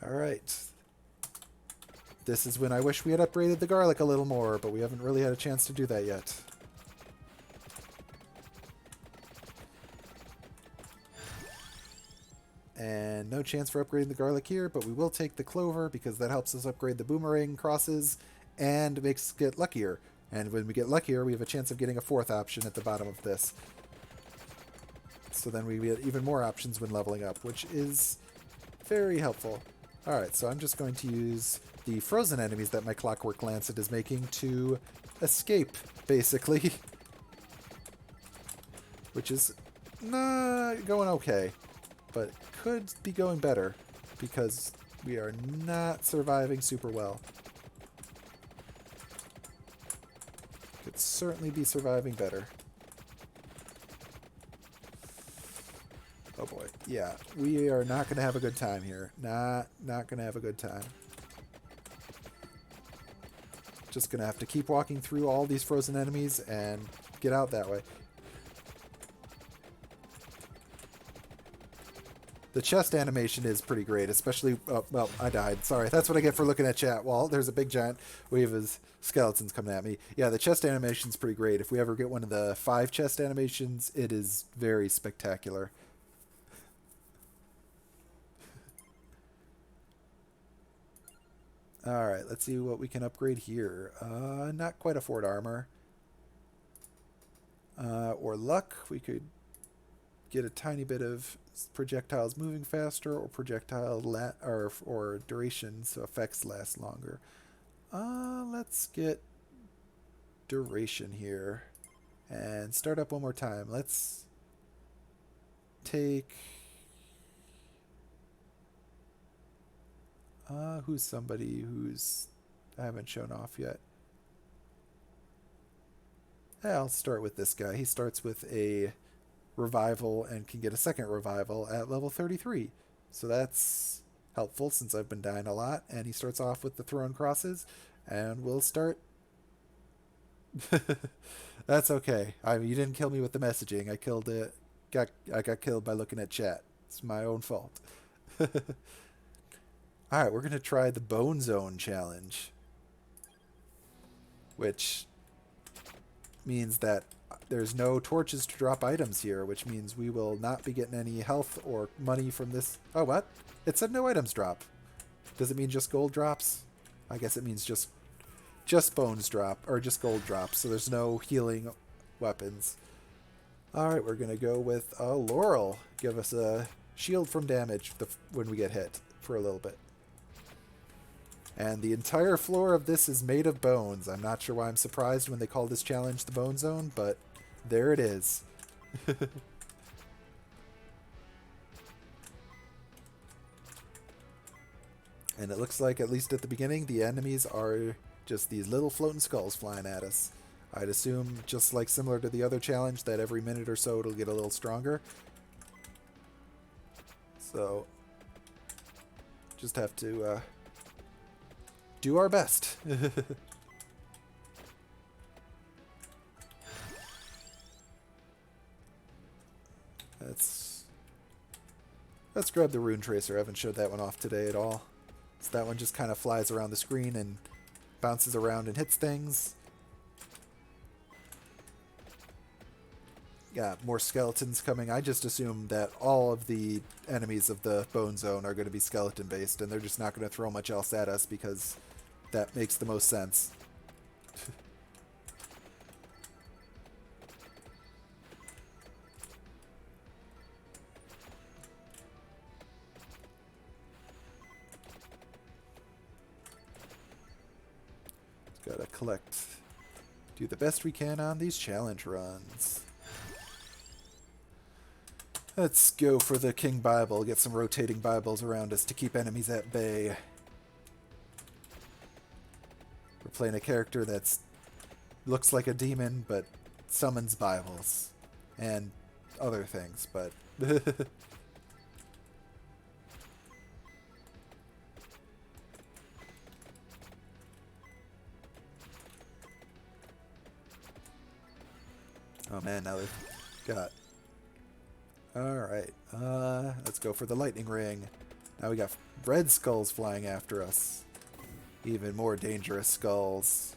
Alright. This is when I wish we had upgraded the garlic a little more, but we haven't really had a chance to do that yet. And no chance for upgrading the garlic here, but we will take the clover because that helps us upgrade the boomerang crosses and makes us get luckier. And when we get luckier, we have a chance of getting a fourth option at the bottom of this. So then we get even more options when leveling up, which is very helpful. Alright, so I'm just going to use the frozen enemies that my Clockwork Lancet is making to escape, basically. Which is not going okay, but could be going better because we are not surviving super well. Could certainly be surviving better. Oh boy, yeah, we are not going to have a good time here. Not going to have a good time. Just going to have to keep walking through all these frozen enemies and get out that way. The chest animation is pretty great, especially... Oh, well, I died. Sorry, that's what I get for looking at chat. Well, there's a big giant wave of skeletons coming at me. Yeah, the chest animation's pretty great. If we ever get one of the 5 chest animations, it is very spectacular. Alright, let's see what we can upgrade here. Not quite afford armor. Or luck. We could get a tiny bit of projectiles moving faster, or projectile or duration, so effects last longer. Let's get duration here and start up one more time. Let's take who's somebody who's I haven't shown off yet. Yeah, I'll start with this guy. He starts with a revival and can get a second revival at level 33. So that's helpful since I've been dying a lot. And he starts off with the thrown crosses, and we'll start. That's okay. I mean, you didn't kill me with the messaging. I killed it. I got killed by looking at chat. It's my own fault. Alright, we're going to try the Bone Zone challenge. Which means that there's no torches to drop items here, which means we will not be getting any health or money from this. Oh, what? It said no items drop. Does it mean just gold drops? I guess it means just bones drop, or just gold drop, so there's no healing weapons. Alright, we're going to go with Laurel. Give us a shield from damage when we get hit for a little bit. And the entire floor of this is made of bones. I'm not sure why I'm surprised when they call this challenge the Bone Zone, but there it is. And it looks like, at least at the beginning, the enemies are just these little floating skulls flying at us. I'd assume, just like similar to the other challenge, that every minute or so it'll get a little stronger. So, just have to do our best. Let's grab the Rune Tracer. I haven't showed that one off today at all. So that one just kind of flies around the screen and bounces around and hits things. Got more skeletons coming. I just assume that all of the enemies of the Bone Zone are going to be skeleton based, and they're just not going to throw much else at us because that makes the most sense. Gotta collect, do the best we can on these challenge runs. Let's go for the King Bible, get some rotating Bibles around us to keep enemies at bay. playing a character that's looks like a demon but summons Bibles and other things, but oh man, now they've got... Alright, let's go for the lightning ring. Now we got red skulls flying after us. Even more dangerous skulls.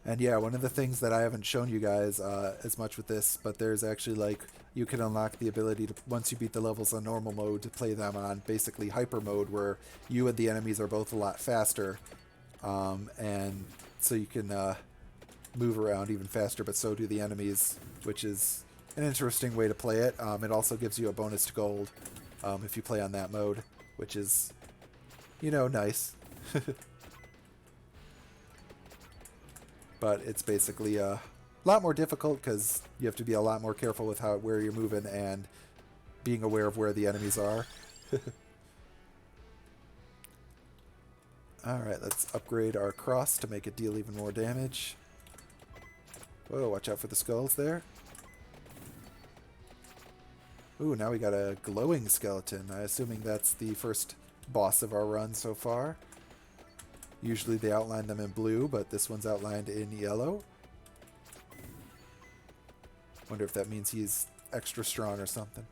And yeah, one of the things that I haven't shown you guys as much with this, but there's actually like, you can unlock the ability to, once you beat the levels on normal mode, to play them on basically hyper mode, where you and the enemies are both a lot faster. And so you can move around even faster, but so do the enemies, which is an interesting way to play it. It also gives you a bonus to gold if you play on that mode, which is, you know, nice. But it's basically a lot more difficult because you have to be a lot more careful with where you're moving and being aware of where the enemies are. Alright, let's upgrade our cross to make it deal even more damage. Whoa, watch out for the skulls there. Ooh, now we got a glowing skeleton. I'm assuming that's the first boss of our run so far. Usually they outline them in blue, but this one's outlined in yellow. Wonder if that means he's extra strong or something.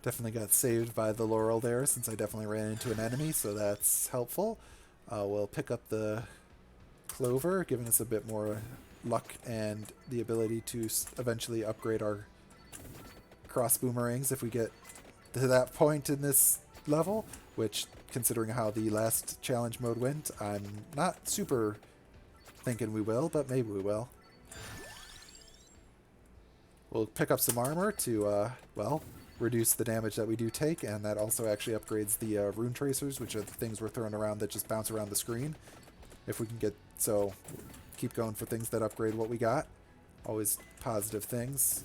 Definitely got saved by the laurel there, since I definitely ran into an enemy, so that's helpful. We'll pick up the clover, giving us a bit more luck and the ability to eventually upgrade our cross boomerangs if we get to that point in this level, which, considering how the last challenge mode went, I'm not super thinking we will, but maybe we will. We'll pick up some armor to, well, reduce the damage that we do take, and that also actually upgrades the rune tracers, which are the things we're throwing around that just bounce around the screen. If we can get... so, keep going for things that upgrade what we got. Always positive things.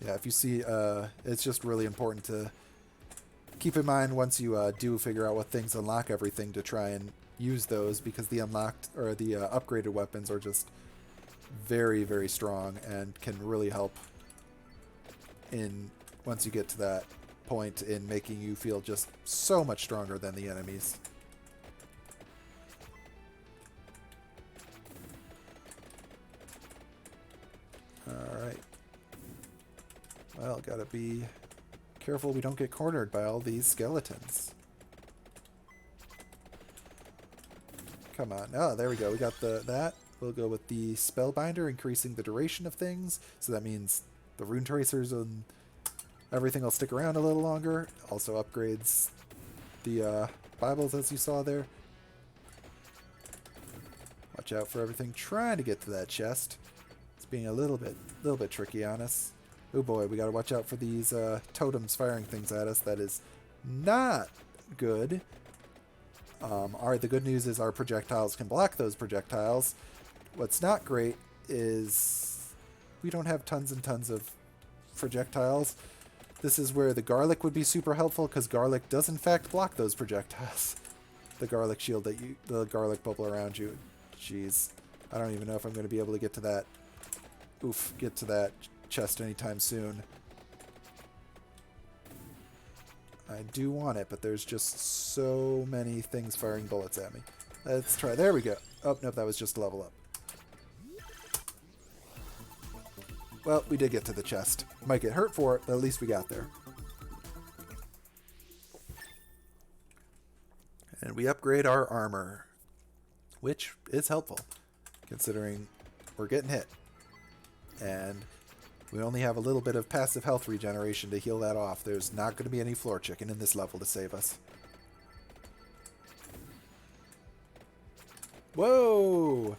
Yeah, if you see, it's just really important to keep in mind once you do figure out what things unlock everything, to try and use those, because the unlocked, or the upgraded weapons are just very, very strong and can really help in, once you get to that point, in making you feel just so much stronger than the enemies. Alright. Well, gotta be careful we don't get cornered by all these skeletons. Come on. Oh, there we go. We got that. We'll go with the Spellbinder, increasing the duration of things. So that means the rune tracers and everything will stick around a little longer. Also upgrades the Bibles, as you saw there. Watch out for everything trying to get to that chest. It's being a little bit tricky on us. Oh boy, we gotta watch out for these totems firing things at us. That is not good. The good news is our projectiles can block those projectiles. What's not great is we don't have tons and tons of projectiles. This is where the garlic would be super helpful, because garlic does in fact block those projectiles. The garlic shield that the garlic bubble around you. Jeez. I don't even know if I'm going to be able to get to that. Get to that chest anytime soon. I do want it, but there's just so many things firing bullets at me. Let's try. There we go. Oh, nope, that was just a level up. Well, we did get to the chest. Might get hurt for it, but at least we got there. And we upgrade our armor, which is helpful, considering we're getting hit. And we only have a little bit of passive health regeneration to heal that off. There's not going to be any floor chicken in this level to save us. Whoa!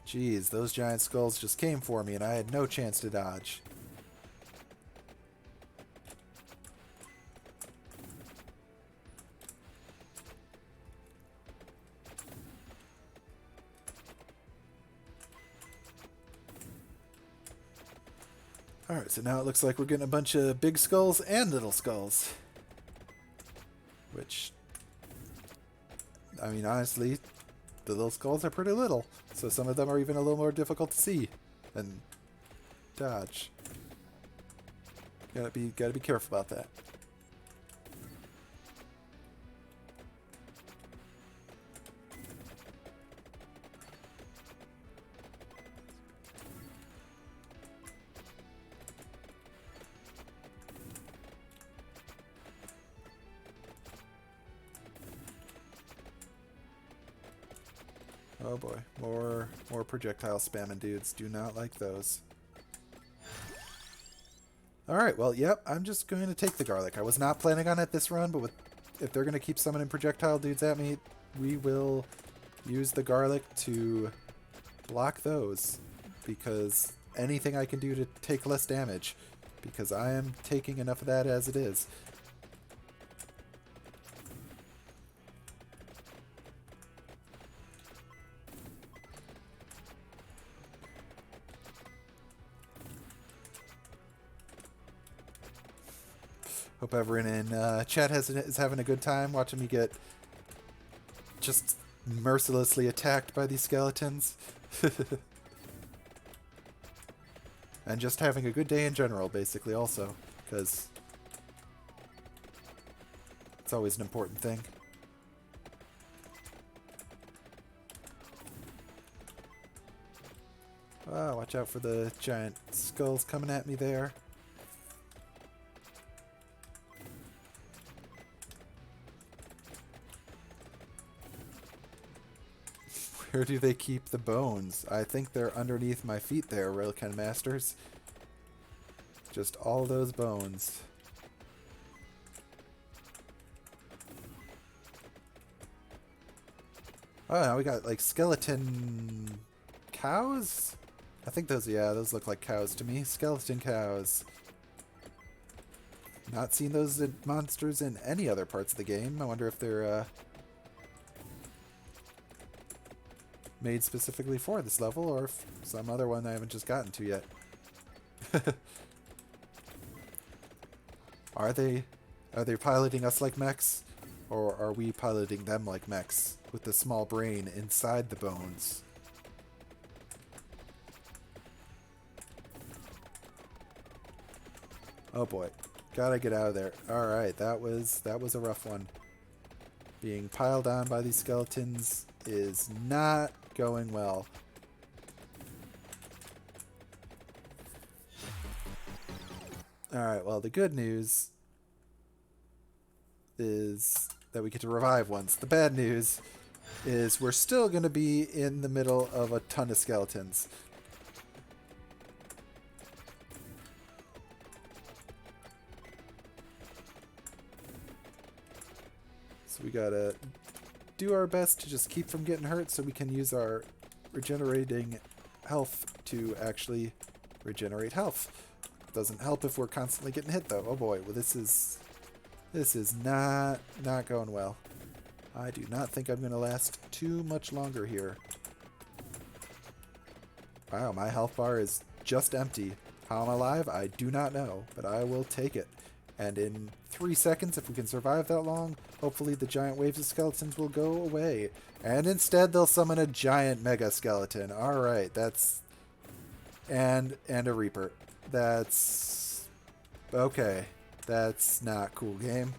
Jeez, those giant skulls just came for me and I had no chance to dodge. Alright, so now it looks like we're getting a bunch of big skulls and little skulls. Which, I mean, honestly, the little skulls are pretty little. So some of them are even a little more difficult to see and dodge. Gotta be careful about that. Oh boy, more projectile spamming dudes. Do not like those. Alright, well, yep, I'm just going to take the garlic. I was not planning on it this run, but if they're going to keep summoning projectile dudes at me, we will use the garlic to block those. Because anything I can do to take less damage. Because I am taking enough of that as it is. Hope everyone in chat is having a good time watching me get just mercilessly attacked by these skeletons. And just having a good day in general, basically, also. Because it's always an important thing. Oh, watch out for the giant skulls coming at me there. Where do they keep the bones? I think they're underneath my feet there, Railkin Masters. Just all those bones. Oh, now we got like skeleton cows? I think those, yeah, those look like cows to me. Skeleton cows. Not seen those monsters in any other parts of the game. I wonder if they're made specifically for this level, or if some other one I haven't just gotten to yet. Are they piloting us like mechs? Or are we piloting them like mechs with the small brain inside the bones? Oh boy. Gotta get out of there. Alright, that was a rough one. Being piled on by these skeletons is not going well. Alright, well, the good news is that we get to revive once. The bad news is we're still going to be in the middle of a ton of skeletons. So we gotta do our best to just keep from getting hurt so we can use our regenerating health to actually regenerate health. Doesn't help if we're constantly getting hit though. Oh boy, well this is not going well. I do not think I'm gonna last too much longer here. Wow, my health bar is just empty. How I'm alive, I do not know, but I will take it. And in 3 seconds, if we can survive that long, hopefully the giant waves of skeletons will go away. And instead, they'll summon a giant mega skeleton. Alright, that's... And a Reaper. That's... Okay. That's not cool, game.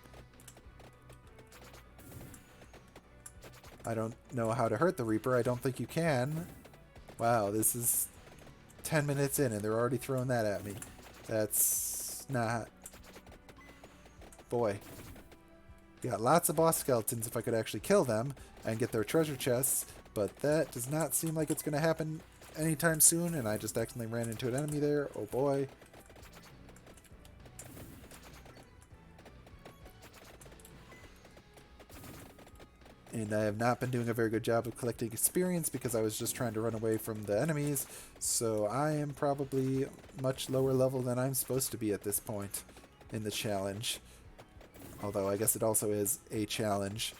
I don't know how to hurt the Reaper. I don't think you can. Wow, this is 10 minutes in and they're already throwing that at me. That's not... Boy. We got lots of boss skeletons if I could actually kill them and get their treasure chests, but that does not seem like it's going to happen anytime soon, and I just accidentally ran into an enemy there. Oh boy. And I have not been doing a very good job of collecting experience because I was just trying to run away from the enemies. So I am probably much lower level than I'm supposed to be at this point in the challenge. Although I guess it also is a challenge.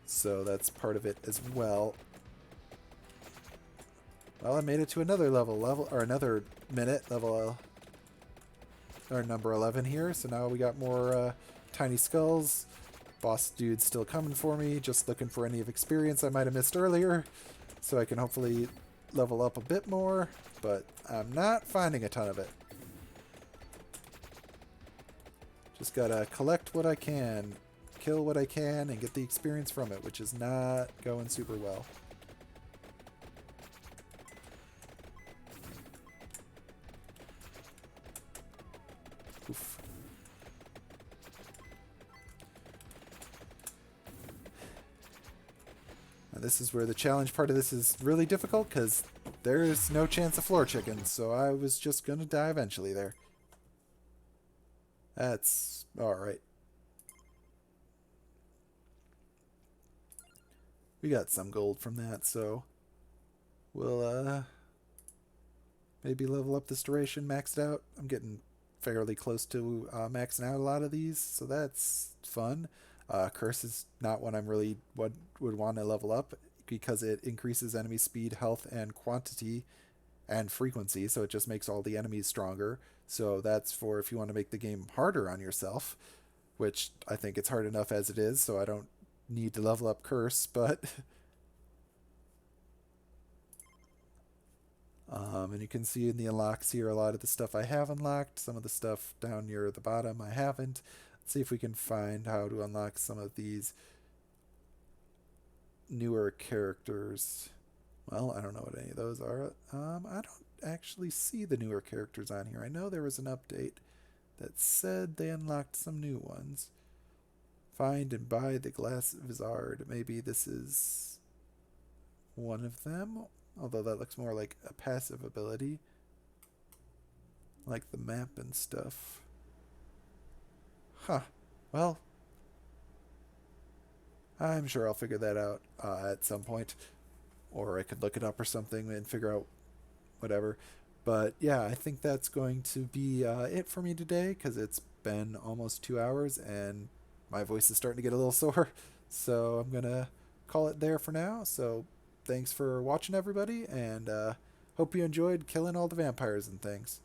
So that's part of it as well. Well, I made it to another level, or another minute, or number 11 here. So now we got more tiny skulls. Boss dude's still coming for me, just looking for any of experience I might have missed earlier, so I can hopefully level up a bit more, but I'm not finding a ton of it. Just gotta collect what I can, kill what I can, and get the experience from it, which is not going super well. Oof. Now this is where the challenge part of this is really difficult, because there's no chance of floor chickens, so I was just gonna die eventually there. That's alright. We got some gold from that, so we'll maybe level up this duration, max it out. I'm getting fairly close to maxing out a lot of these, so that's fun. Curse is not one I'm really would want to level up because it increases enemy speed, health, and quantity and frequency, so it just makes all the enemies stronger. So that's for if you want to make the game harder on yourself, which I think it's hard enough as it is, so I don't need to level up Curse, but and you can see in the unlocks here a lot of the stuff I have unlocked. Some of the stuff down near the bottom I haven't. Let's see if we can find how to unlock some of these newer characters. Well, I don't know what any of those are. I don't actually see the newer characters on here. I know there was an update that said they unlocked some new ones. Find and buy the Glass Vizard. Maybe this is one of them, although that looks more like a passive ability, like the map and stuff. Huh. Well, I'm sure I'll figure that out at some point, or I could look it up or something and figure out whatever. But yeah, I think that's going to be it for me today, because it's been almost 2 hours and my voice is starting to get a little sore. So I'm gonna call it there for now. So thanks for watching, everybody, and hope you enjoyed killing all the vampires and things.